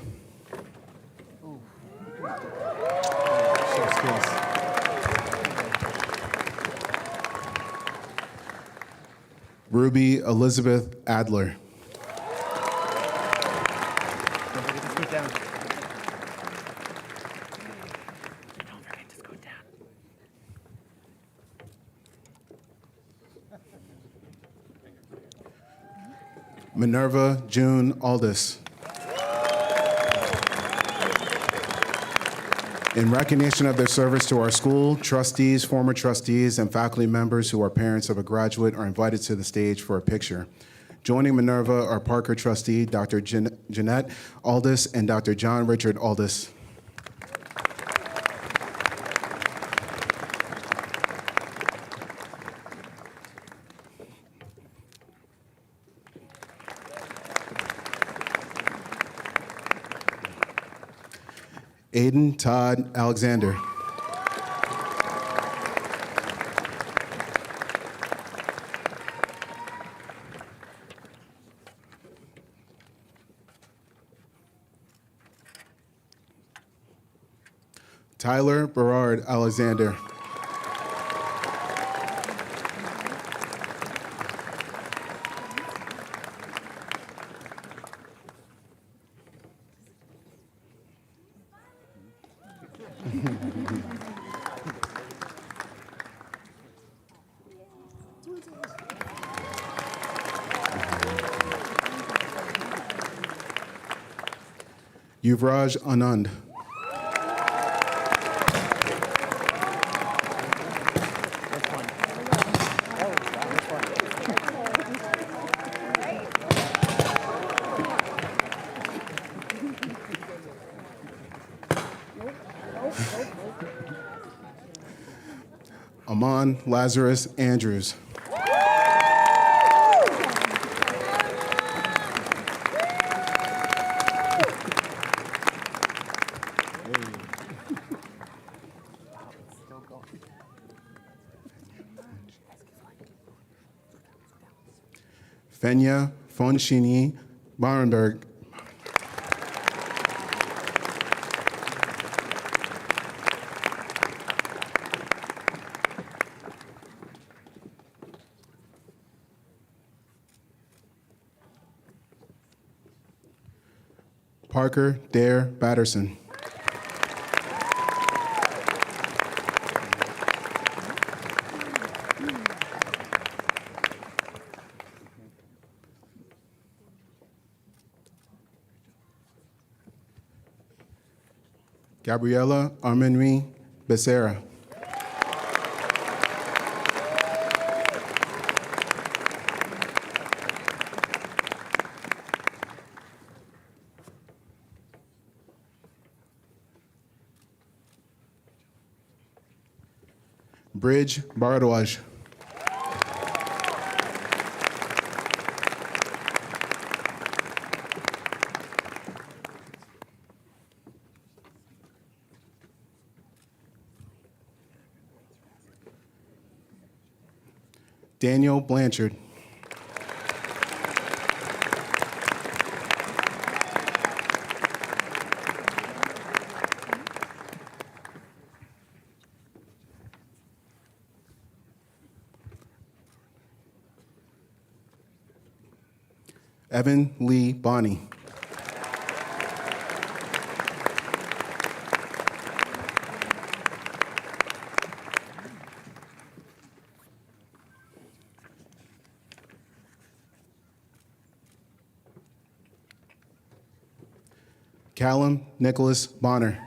Speaker 13: Ruby Elizabeth Adler. Minerva June Aldis. In recognition of their service to our school, trustees, former trustees, and faculty members who are parents of a graduate are invited to the stage for a picture. Joining Minerva are Parker trustee Dr. Jeanette Aldis and Dr. John Richard Aldis. Aiden Todd Alexander. Tyler Berard Alexander. Yuvraj Anand. Amon Lazarus Andrews. Fenya Fonshini Barenberg. Parker Dare Batterson. Gabriela Armenri Becerra. Bridge Bardwaj. Daniel Blanchard. Evan Lee Bonney. Callum Nicholas Bonner.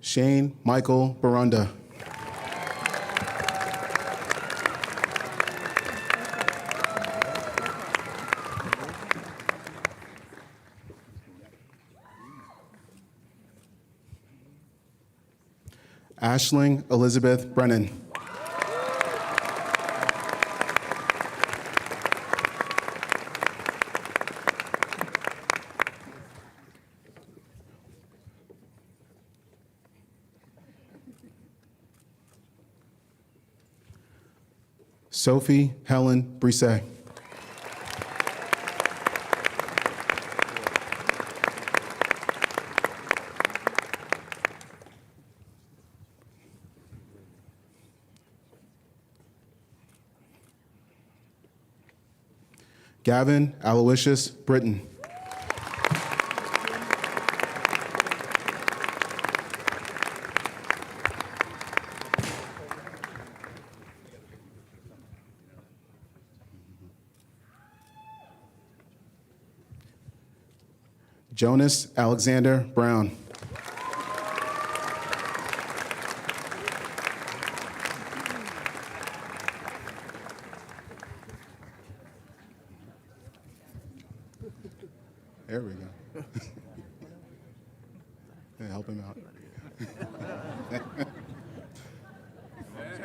Speaker 13: Shane Michael Barunda. Ashling Elizabeth Brennan. Sophie Helen Brisset. Gavin Aloysius Britton. Jonas Alexander Brown. There we go. Yeah, help him out.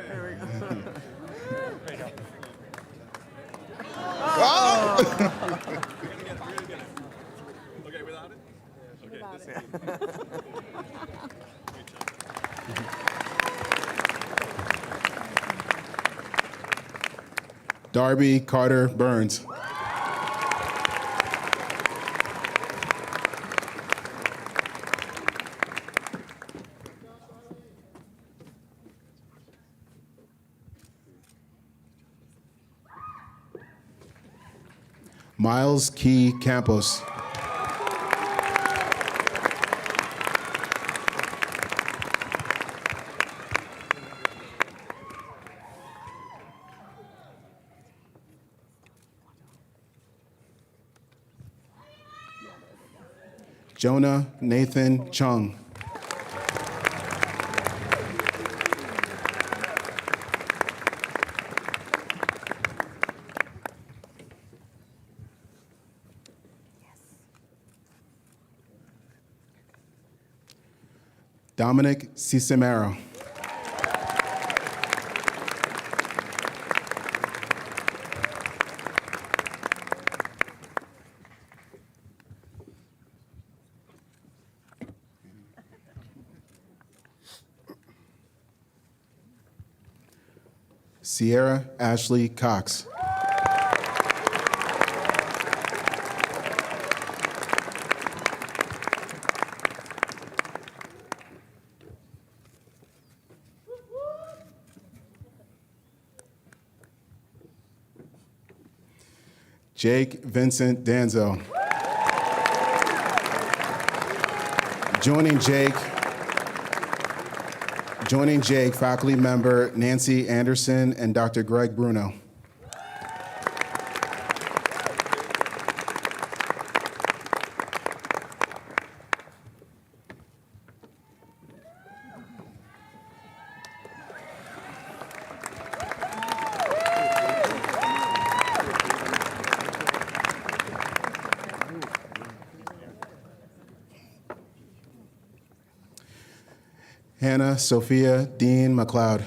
Speaker 2: There we go.
Speaker 5: Okay, without it? Okay,
Speaker 2: Without
Speaker 5: this
Speaker 2: it.
Speaker 13: Darby Carter Burns. Miles Key Campos. Jonah Nathan Chung. Dominic Cisamero. Sierra Ashley Cox. Jake Vincent Danzo. Joining Jake, faculty member Nancy Anderson and Dr. Greg Bruno. Hannah Sophia Dean McLeod.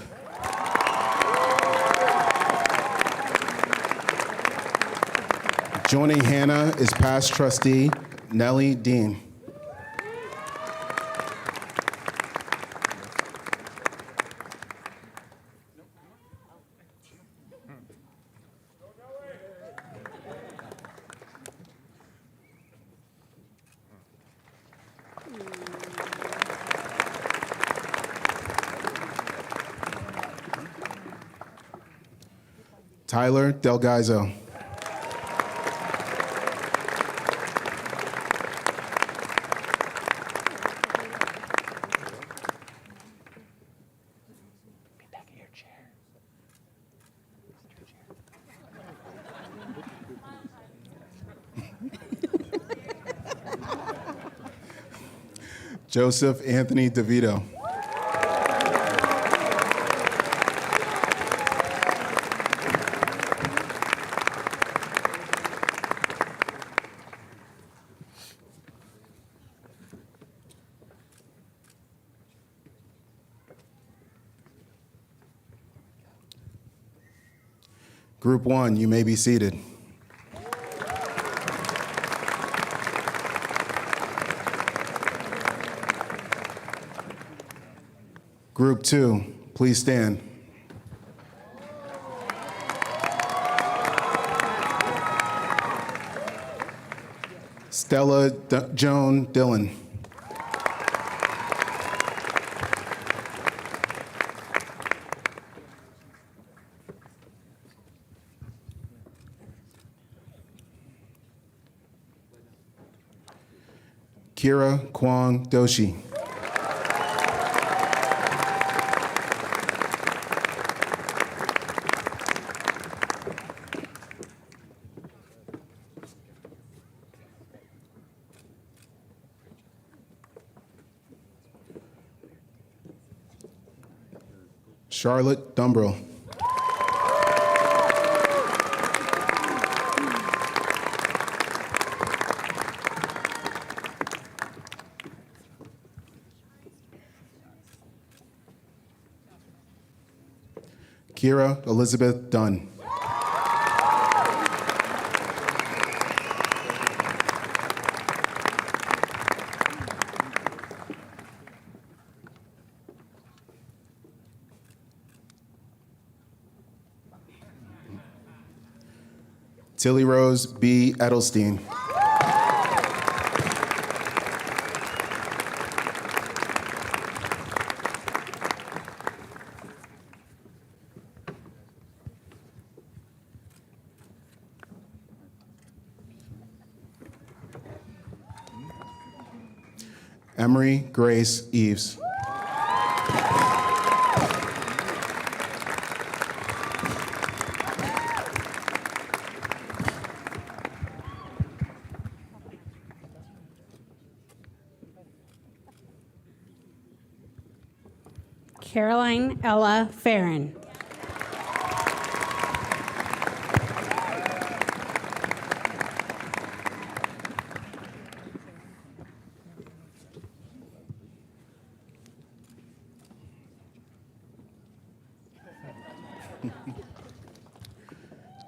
Speaker 13: Joining Hannah is past trustee Nellie Dean. Tyler Delgaizo. Joseph Anthony DeVito. Group 1, you may be seated. Group 2, please stand. Stella Joan Dillon. Kira Kwong Doshi. Charlotte Dumbrell. Kira Elizabeth Dunn. Tilly Rose B. Edelstein. Emery Grace Eves.
Speaker 14: Caroline Ella Farron.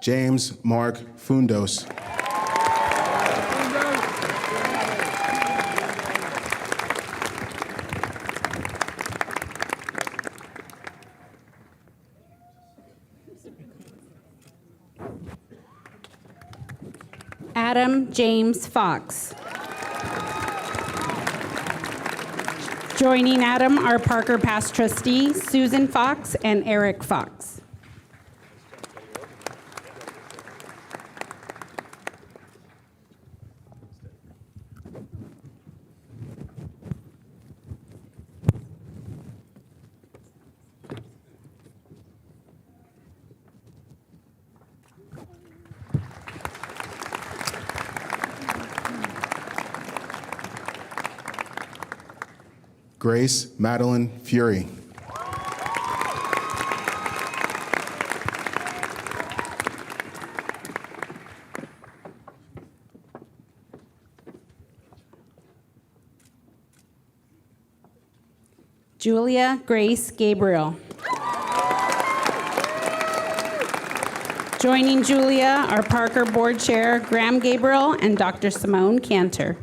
Speaker 13: James Mark Fundos.
Speaker 14: Adam James Fox. Joining Adam are Parker past trustee Susan Fox and Eric Fox.
Speaker 13: Grace Madeline Fury.
Speaker 14: Julia Grace Gabriel. Joining Julia are Parker Board Chair Graham Gabriel and Dr. Simone Cantor.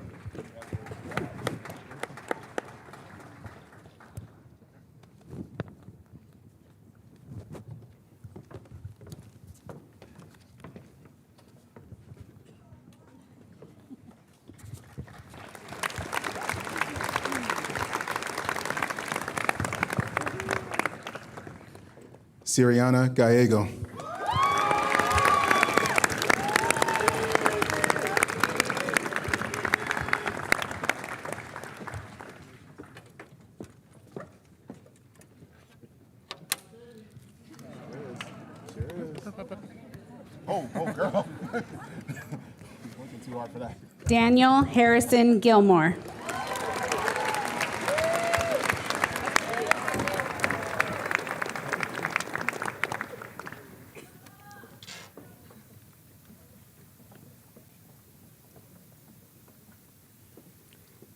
Speaker 13: Siriana Gallego. Oh, girl. Working too hard for that.
Speaker 14: Daniel Harrison Gilmore.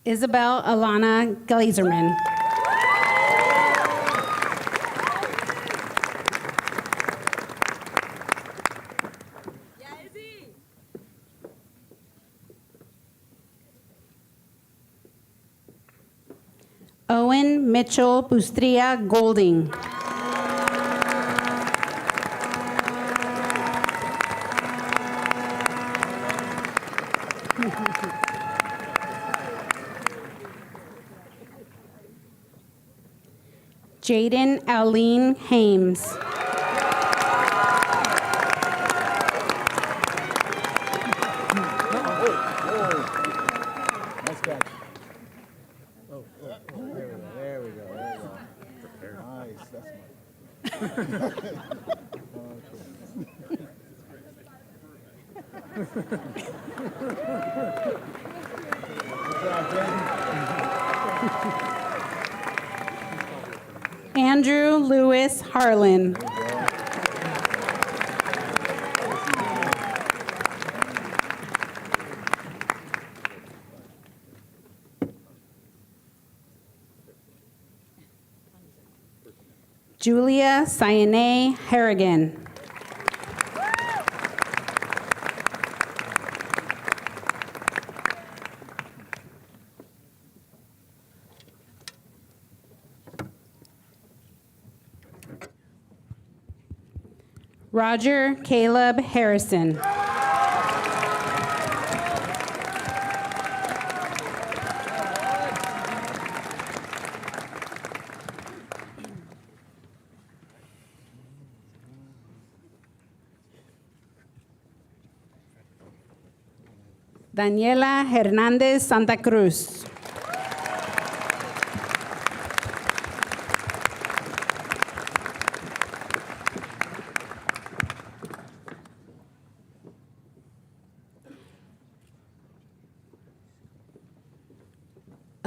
Speaker 14: Isabel Alana Glazerman. Owen Mitchell Bustria Golding. Jaden Aline Hames.
Speaker 2: Nice catch. There we go. Nice, that's
Speaker 14: Andrew Lewis Harlan. Julia Cyane Harrigan. Roger Caleb Harrison. Daniela Hernandez Santa Cruz.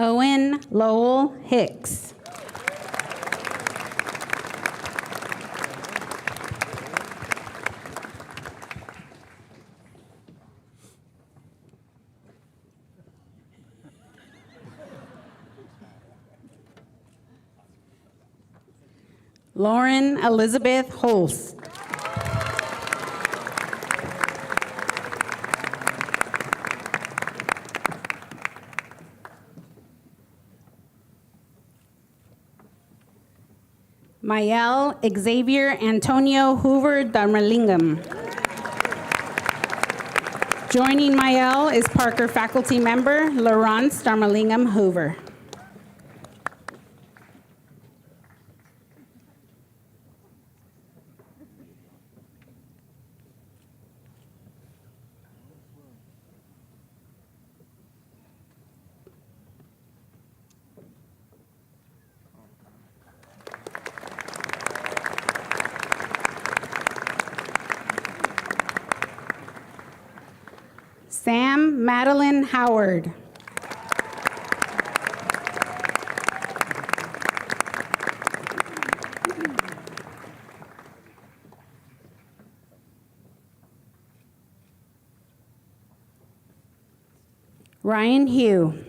Speaker 14: Owen Lowell Hicks. Lauren Elizabeth Holst. Mayel Xavier Antonio Hoover Dharmalingam. Joining Mayel is Parker faculty member Lawrence Dharmalingam Hoover. Sam Madeline Howard. Ryan Hugh.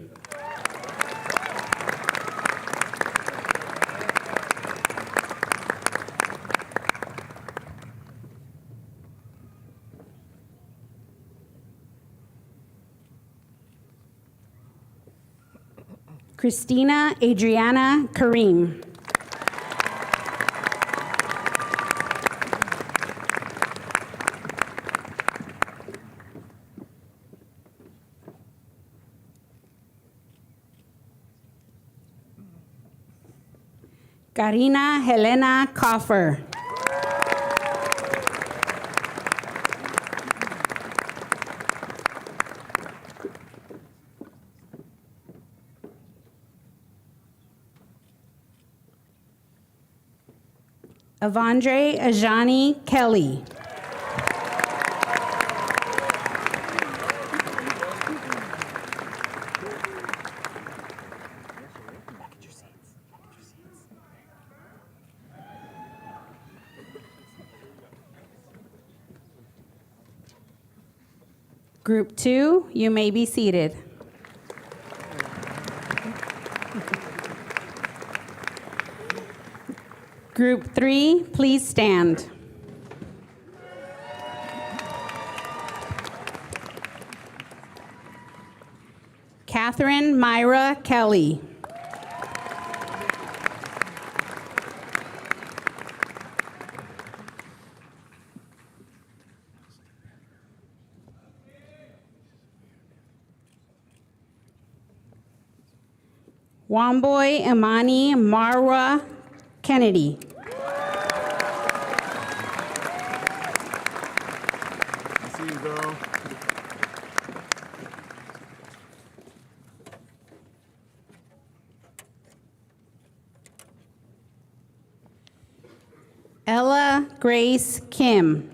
Speaker 14: Christina Adriana Kareem. Karina Helena Koffer. Avandre Ajani Kelly. Group 2, you may be seated. Group 3, please stand. Catherine Myra Kelly. Wamboy Imani Marwa Kennedy.
Speaker 2: See you, girl.
Speaker 14: Ella Grace Kim.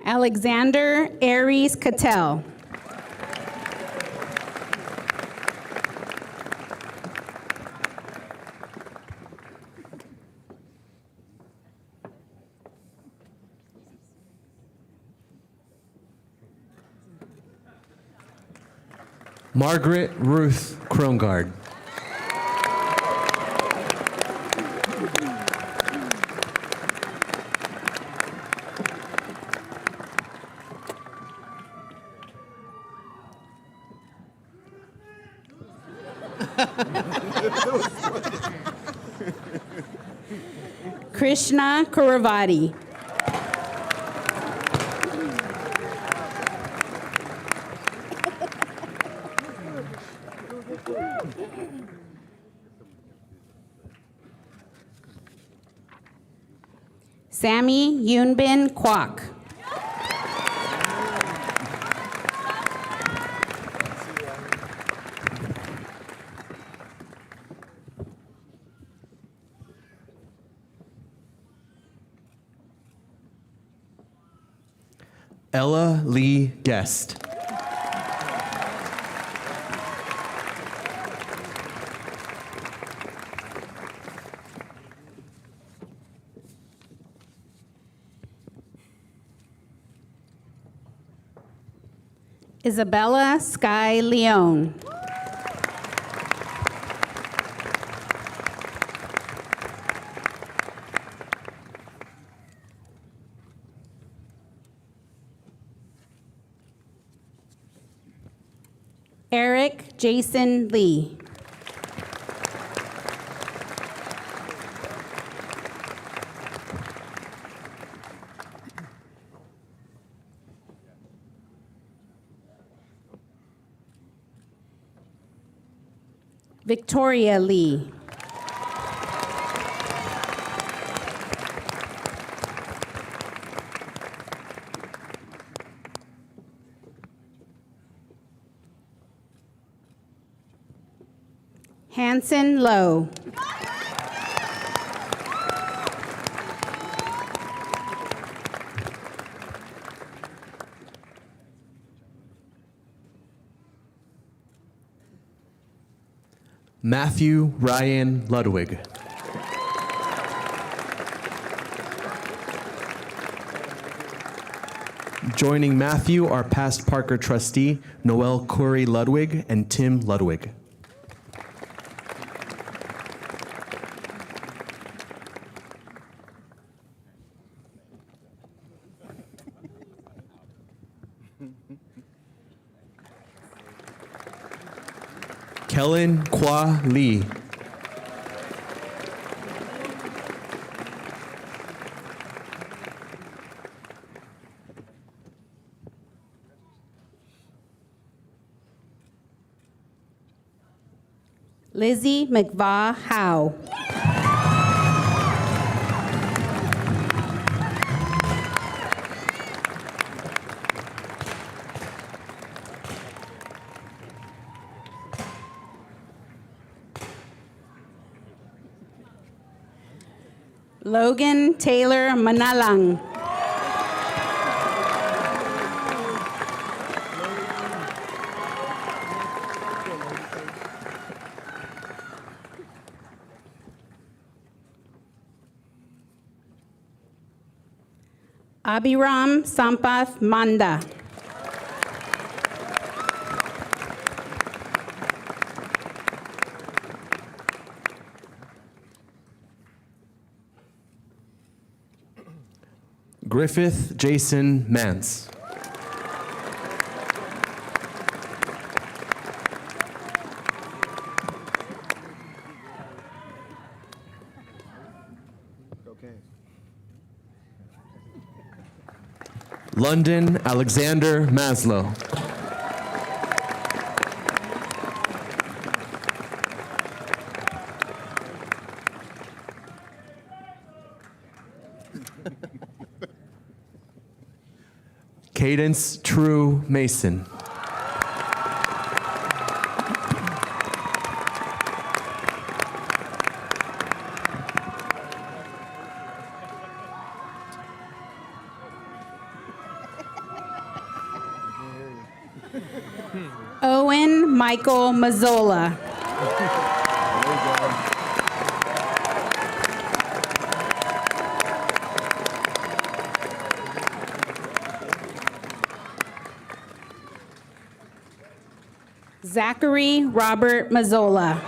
Speaker 14: Alexander Aries Cattell.
Speaker 15: Margaret Ruth Krongard.
Speaker 14: Krishna Kuravati. Sammy Yunbin Kwok.
Speaker 15: Ella Lee Guest.
Speaker 14: Isabella Sky Leone. Eric Jason Lee. Victoria Lee. Hanson Lowe.
Speaker 15: Matthew Ryan Ludwig. Joining Matthew, our past Parker trustee, Noel Corey Ludwig and Tim Ludwig. Kellen Kwa Lee.
Speaker 14: Lizzie McVaugh Howe. Logan Taylor Manalang. Abiram Sampath Manda.
Speaker 15: Griffith Jason Mance. London Alexander Maslow. Cadence True Mason.
Speaker 14: Owen Michael Mazzola. Zachary Robert Mazzola.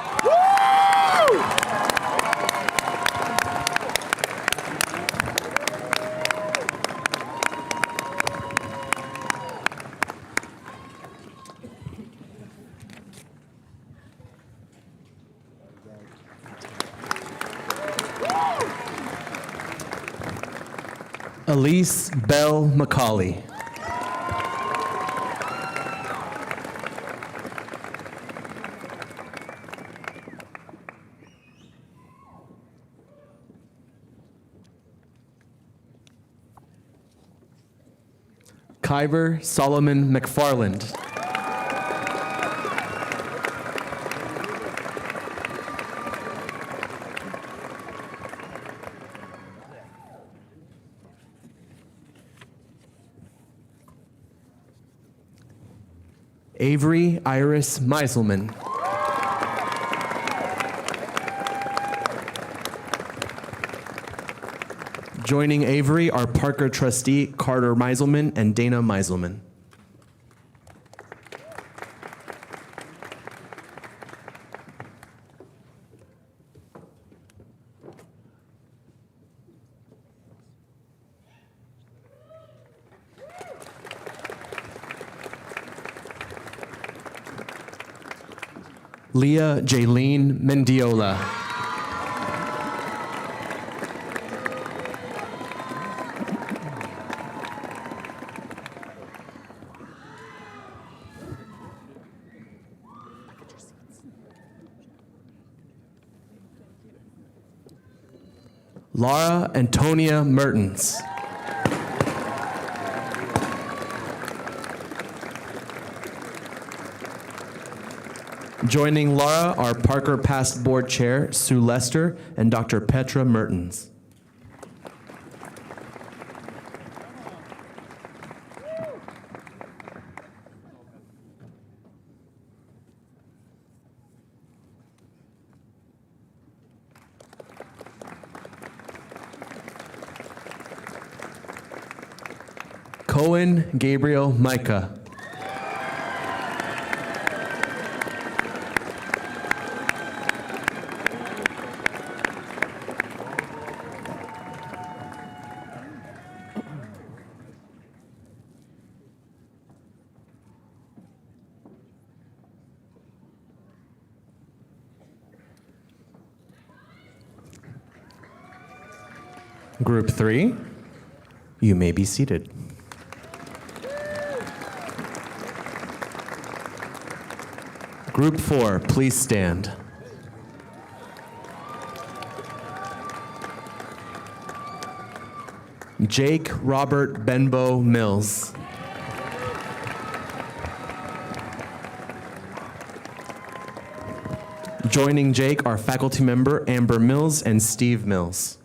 Speaker 15: Elise Bell McCauley. Kyver Solomon McFarland. Avery Iris Meiselman. Joining Avery are Parker trustee Carter Meiselman and Dana Meiselman. Leah Jaylene Mendiola. Laura Antonia Mertens. Joining Laura are Parker past board chair Sue Lester and Dr. Petra Mertens. Cohen Gabriel Micah. Group 3, you may be seated. Group 4, please stand. Jake Robert Benbow Mills. Joining Jake are faculty member Amber Mills and Steve Mills.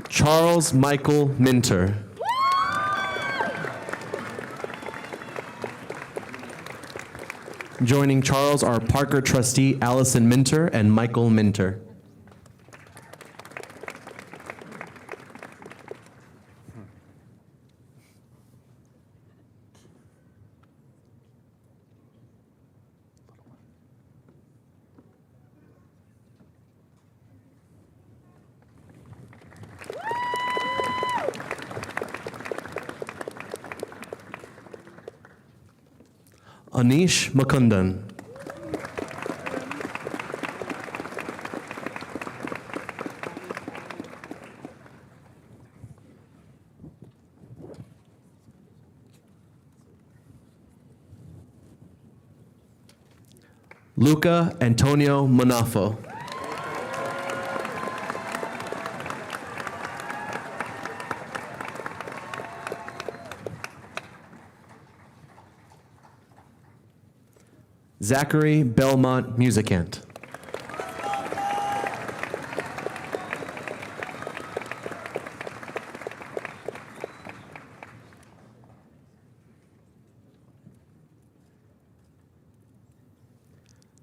Speaker 15: Charles Michael Minter. Joining Charles are Parker trustee Allison Minter and Michael Minter. Anish Mukundan. Luca Antonio Manafo. Zachary Belmont Musicant.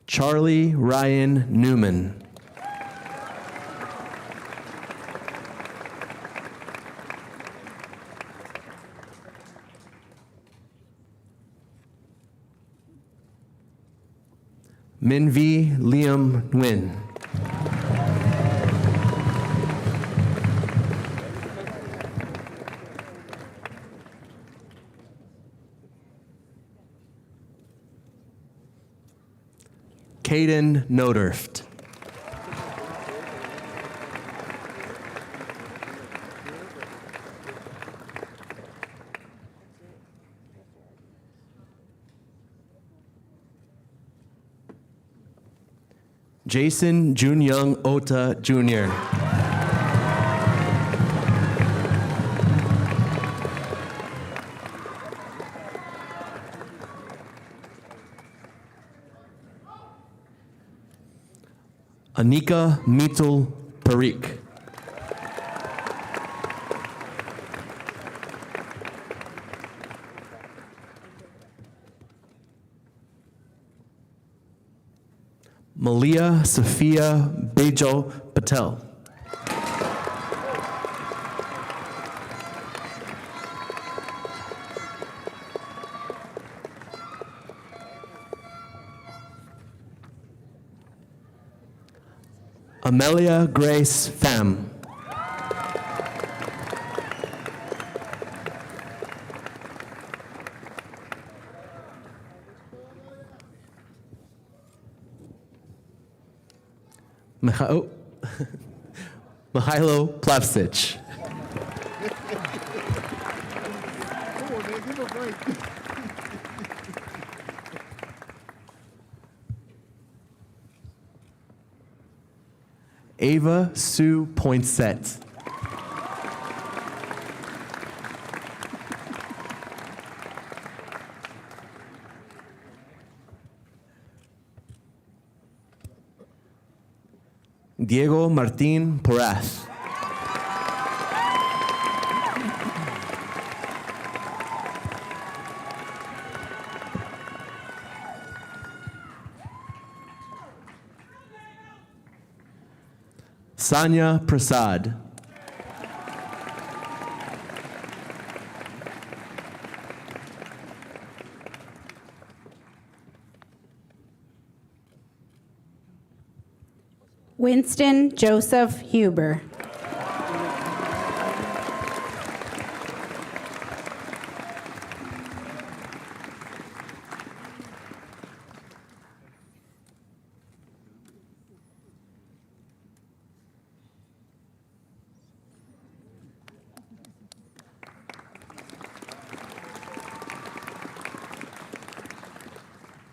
Speaker 15: Charlie Ryan Newman. Minvi Liam Nguyen. Caden Noderft. Jason Junyoung Ota Jr. Anika Mitul Parikh. Malia Sophia Bejo Patel. Amelia Grace Pham. Mihailo Plavsic. Ava Sue Poinsett. Diego Martín Poraz. Sanya Prasad.
Speaker 14: Winston Joseph Huber.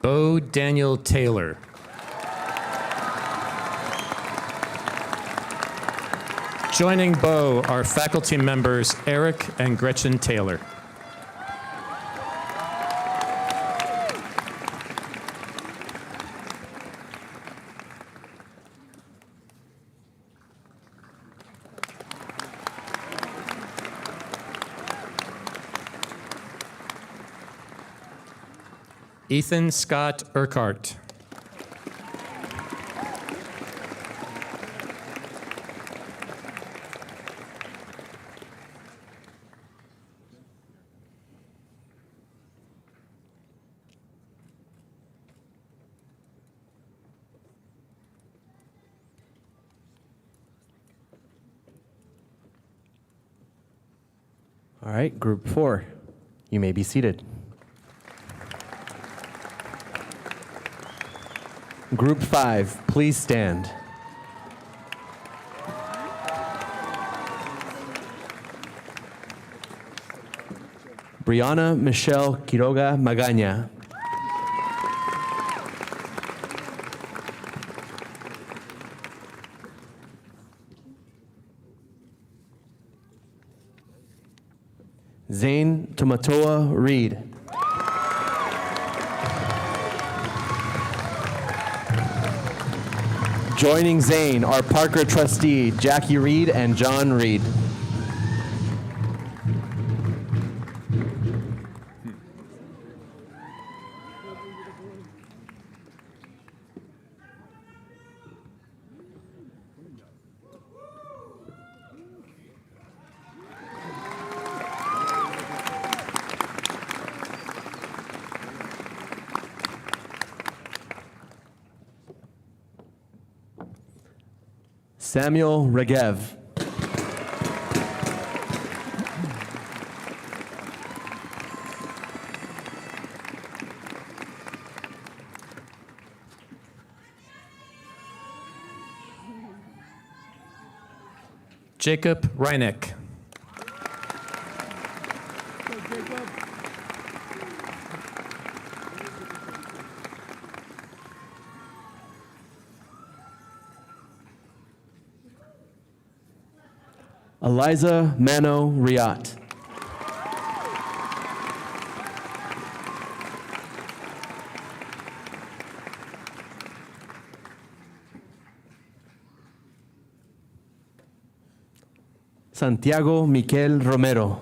Speaker 16: Bo Daniel Taylor. Joining Bo are faculty members Eric and Gretchen Taylor. Ethan Scott Urquhart.
Speaker 15: All right, group 4, you may be seated. Group 5, please stand. Brianna Michelle Quiroga Magaña. Zane Tomatoa Reed. Joining Zane are Parker trustee Jackie Reed and John Reed. Samuel Regev.
Speaker 16: Jacob Reineck.
Speaker 15: Eliza Mano Riat. Santiago Miquel Romero.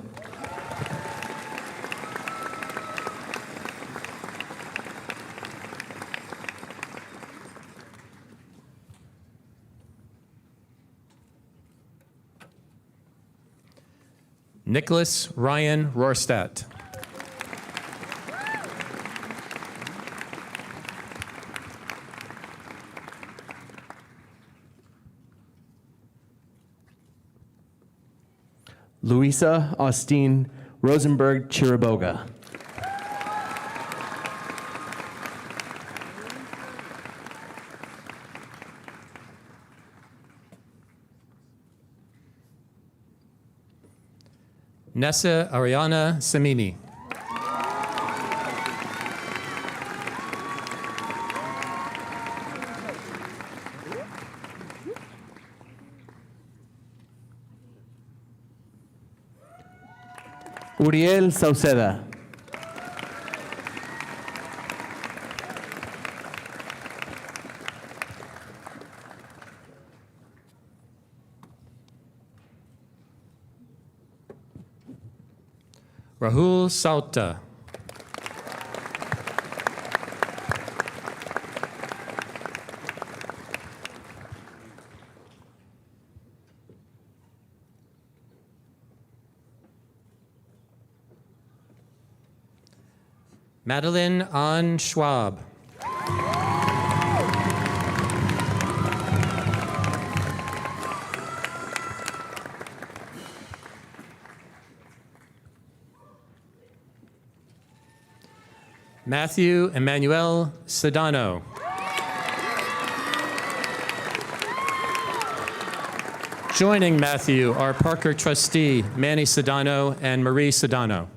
Speaker 16: Nicholas Ryan Rorstadt.
Speaker 15: Luisa Austin Rosenberg Chiriboga.
Speaker 16: Nessa Ariana Samimi.
Speaker 15: Uriel Sauceda.
Speaker 16: Rahul Sauta. Madeline Ann Schwab. Matthew Emmanuel Sedano. Joining Matthew are Parker trustee Manny Sedano and Marie Sedano.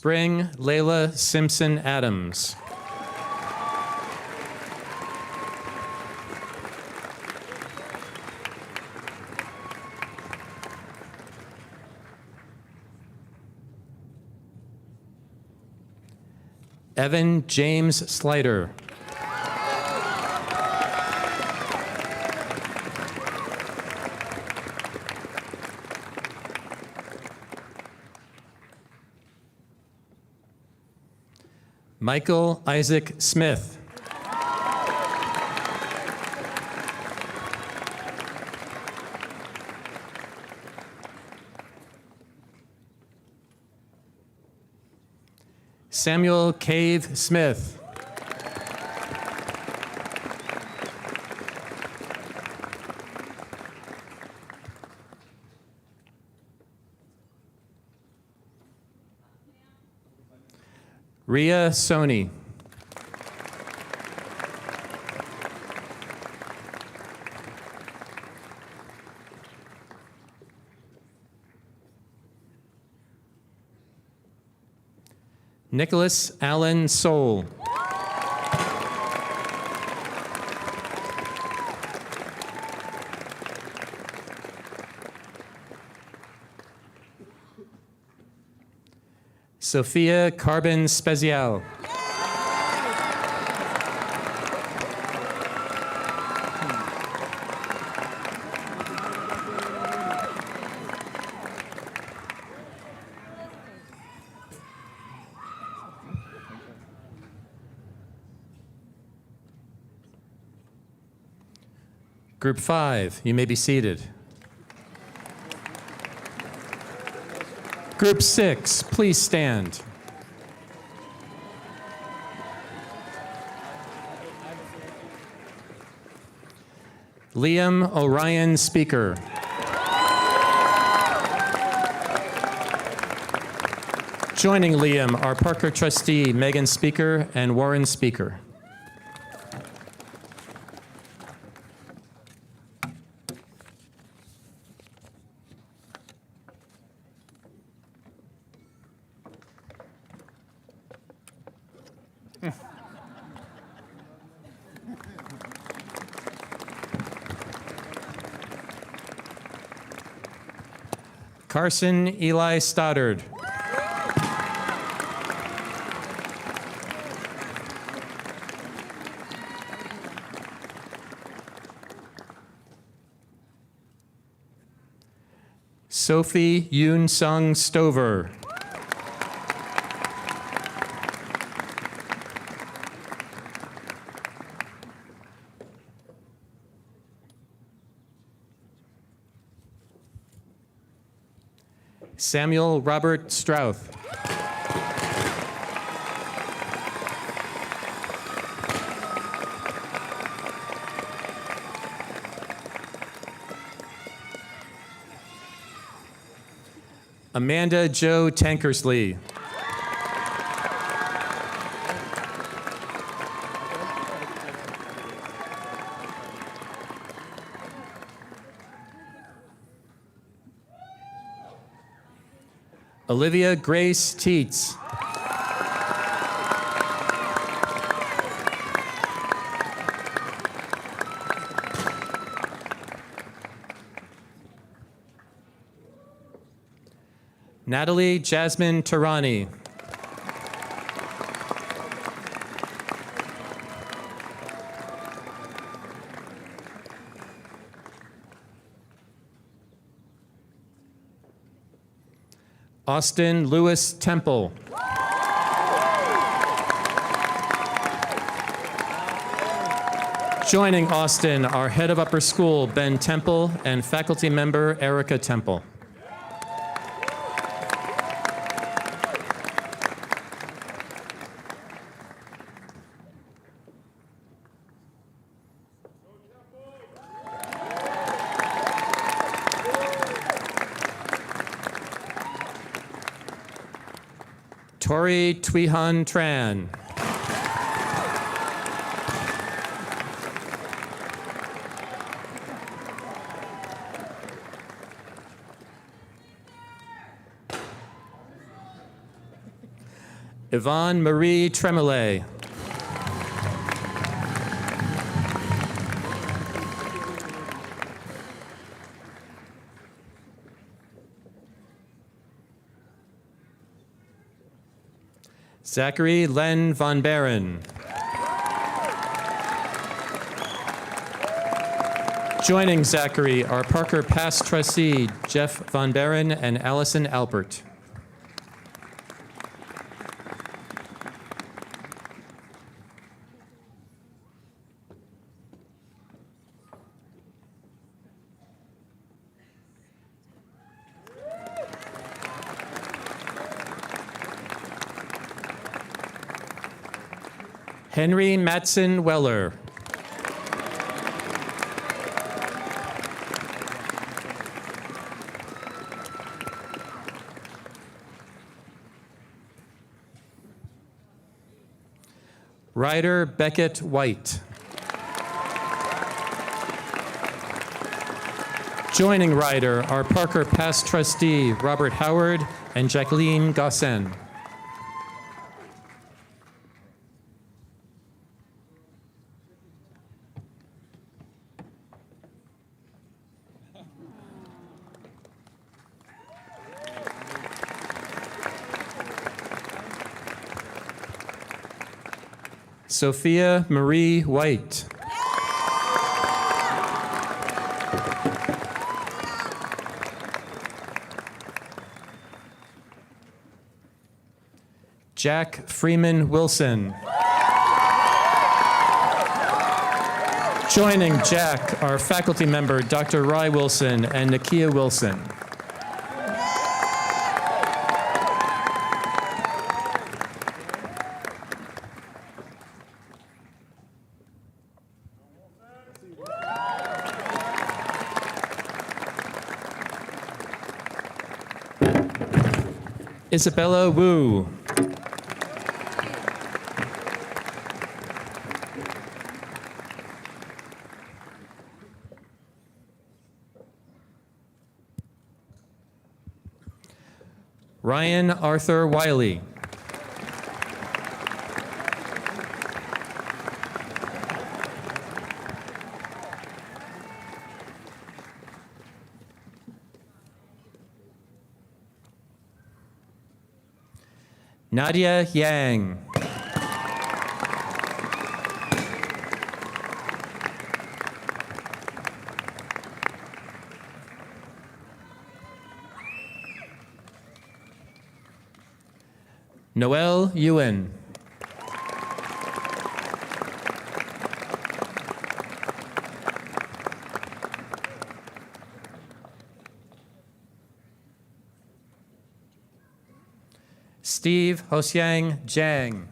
Speaker 16: Spring Layla Simpson Adams. Evan James Slider. Michael Isaac Smith. Samuel Cave Smith. Ria Soni. Nicholas Allen Soul. Sophia Carbon Spezial. Group 5, you may be seated. Group 6, please stand. Liam Orion Speaker. Joining Liam are Parker trustee Megan Speaker and Warren Speaker. Carson Eli Stoddard. Sophie Yoon Sung Stover. Samuel Robert Strouth. Amanda Jo Tankersley. Olivia Grace Teets. Natalie Jasmine Tarani. Austin Lewis Temple. Joining Austin, our head of upper school, Ben Temple, and faculty member Erica Temple. Tori Twihan Tran. Yvonne Marie Tremolay. Zachary Len Von Baron. Joining Zachary are Parker past trustee Jeff Von Baron and Allison Alpert. Henry Matson Weller. Ryder Beckett White. Joining Ryder are Parker past trustee Robert Howard and Jacqueline Gossen. Sophia Marie White. Jack Freeman Wilson. Joining Jack are faculty member Dr. Rye Wilson and Nakia Wilson. Isabella Wu. Ryan Arthur Wiley. Nadia Yang. Noel Ewan. Steve Hosiang Jiang.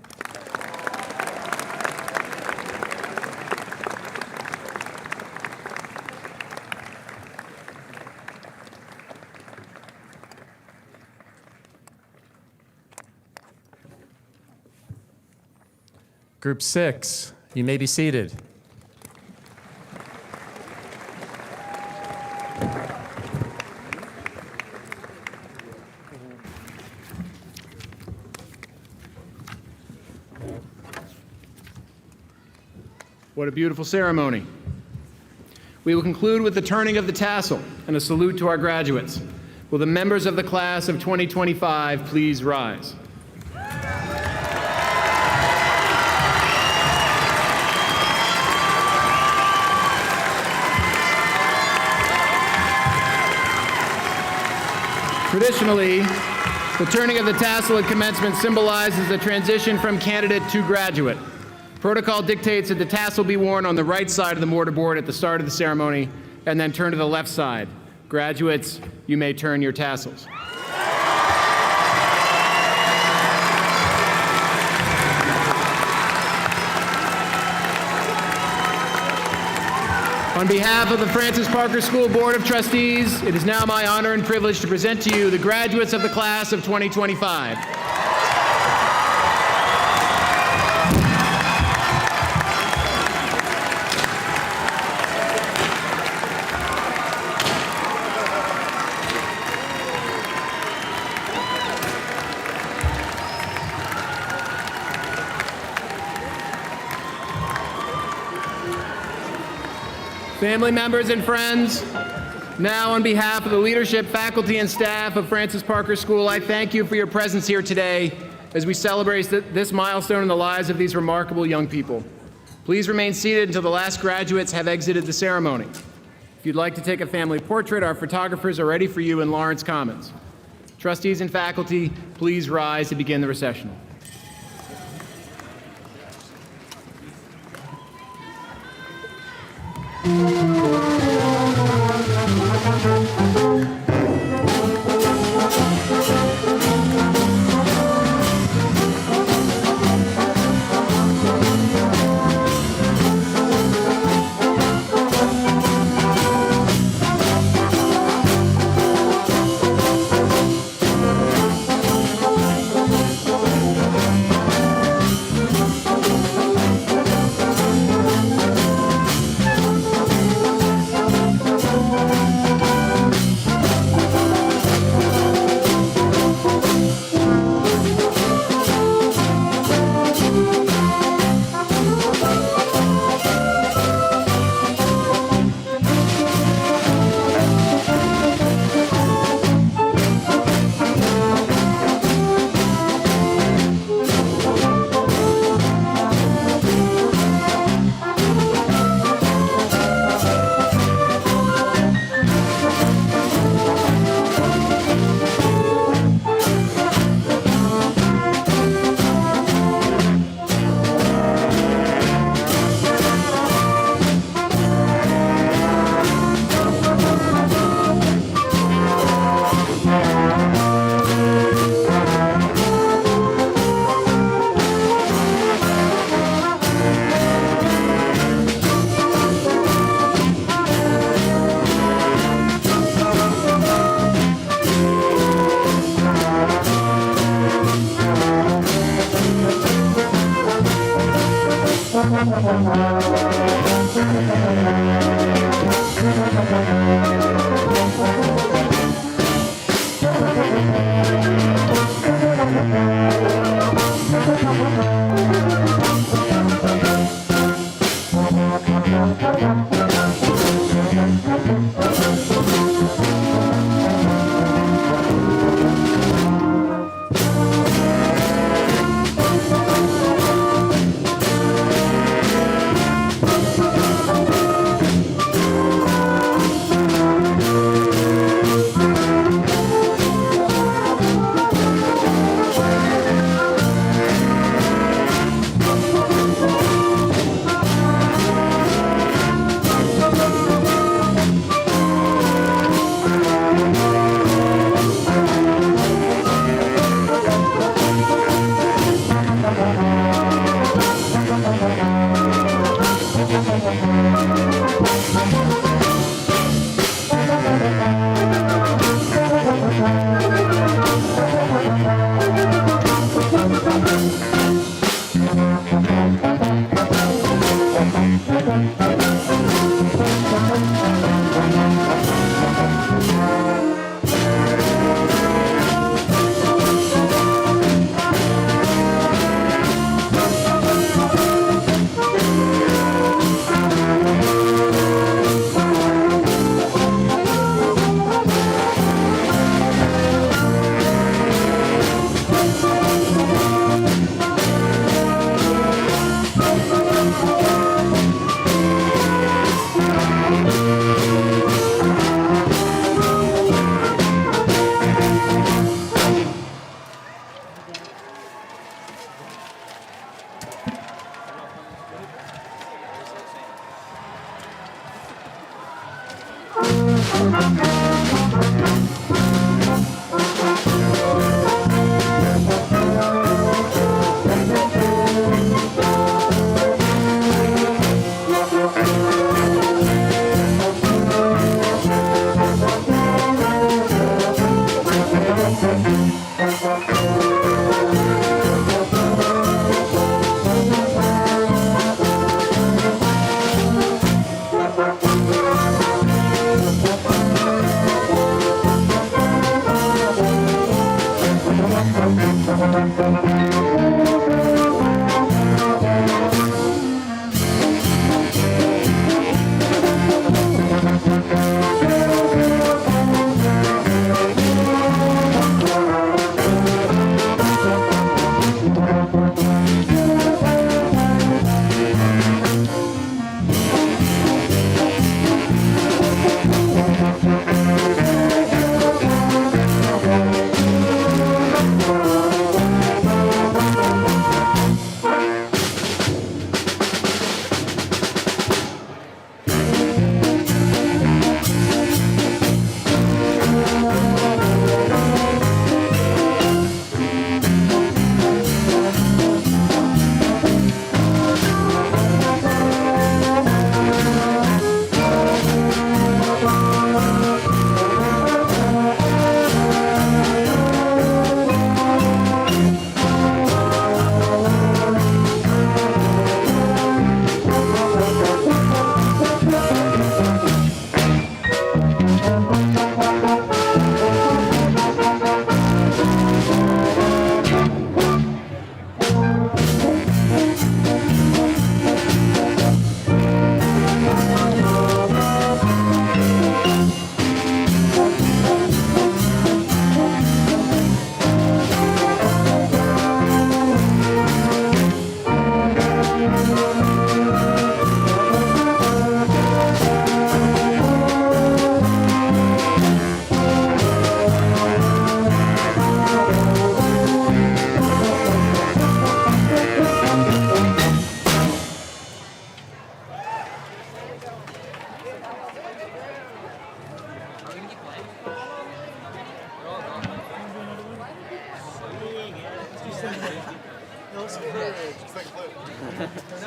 Speaker 16: Group 6, you may be seated.
Speaker 6: What a beautiful ceremony. We will conclude with the turning of the tassel and a salute to our graduates. Will the members of the class of 2025 please rise? Traditionally, the turning of the tassel at commencement symbolizes the transition from candidate to graduate. Protocol dictates that the tassel be worn on the right side of the mortarboard at the start of the ceremony and then turn to the left side. Graduates, you may turn your tassels. On behalf of the Francis Parker School Board of Trustees, it is now my honor and privilege to present to you the graduates of the class of 2025. Family members and friends, now on behalf of the leadership, faculty, and staff of Francis Parker School, I thank you for your presence here today as we celebrate this milestone in the lives of these remarkable young people. Please remain seated until the last graduates have exited the ceremony. If you'd like to take a family portrait, our photographers are ready for you in Lawrence Commons. Trustees and faculty, please rise to begin the recessional.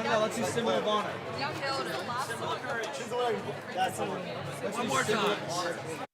Speaker 5: No, let's do symbol of honor.
Speaker 4: Young builder.
Speaker 5: Symbol of courage. That's one more time.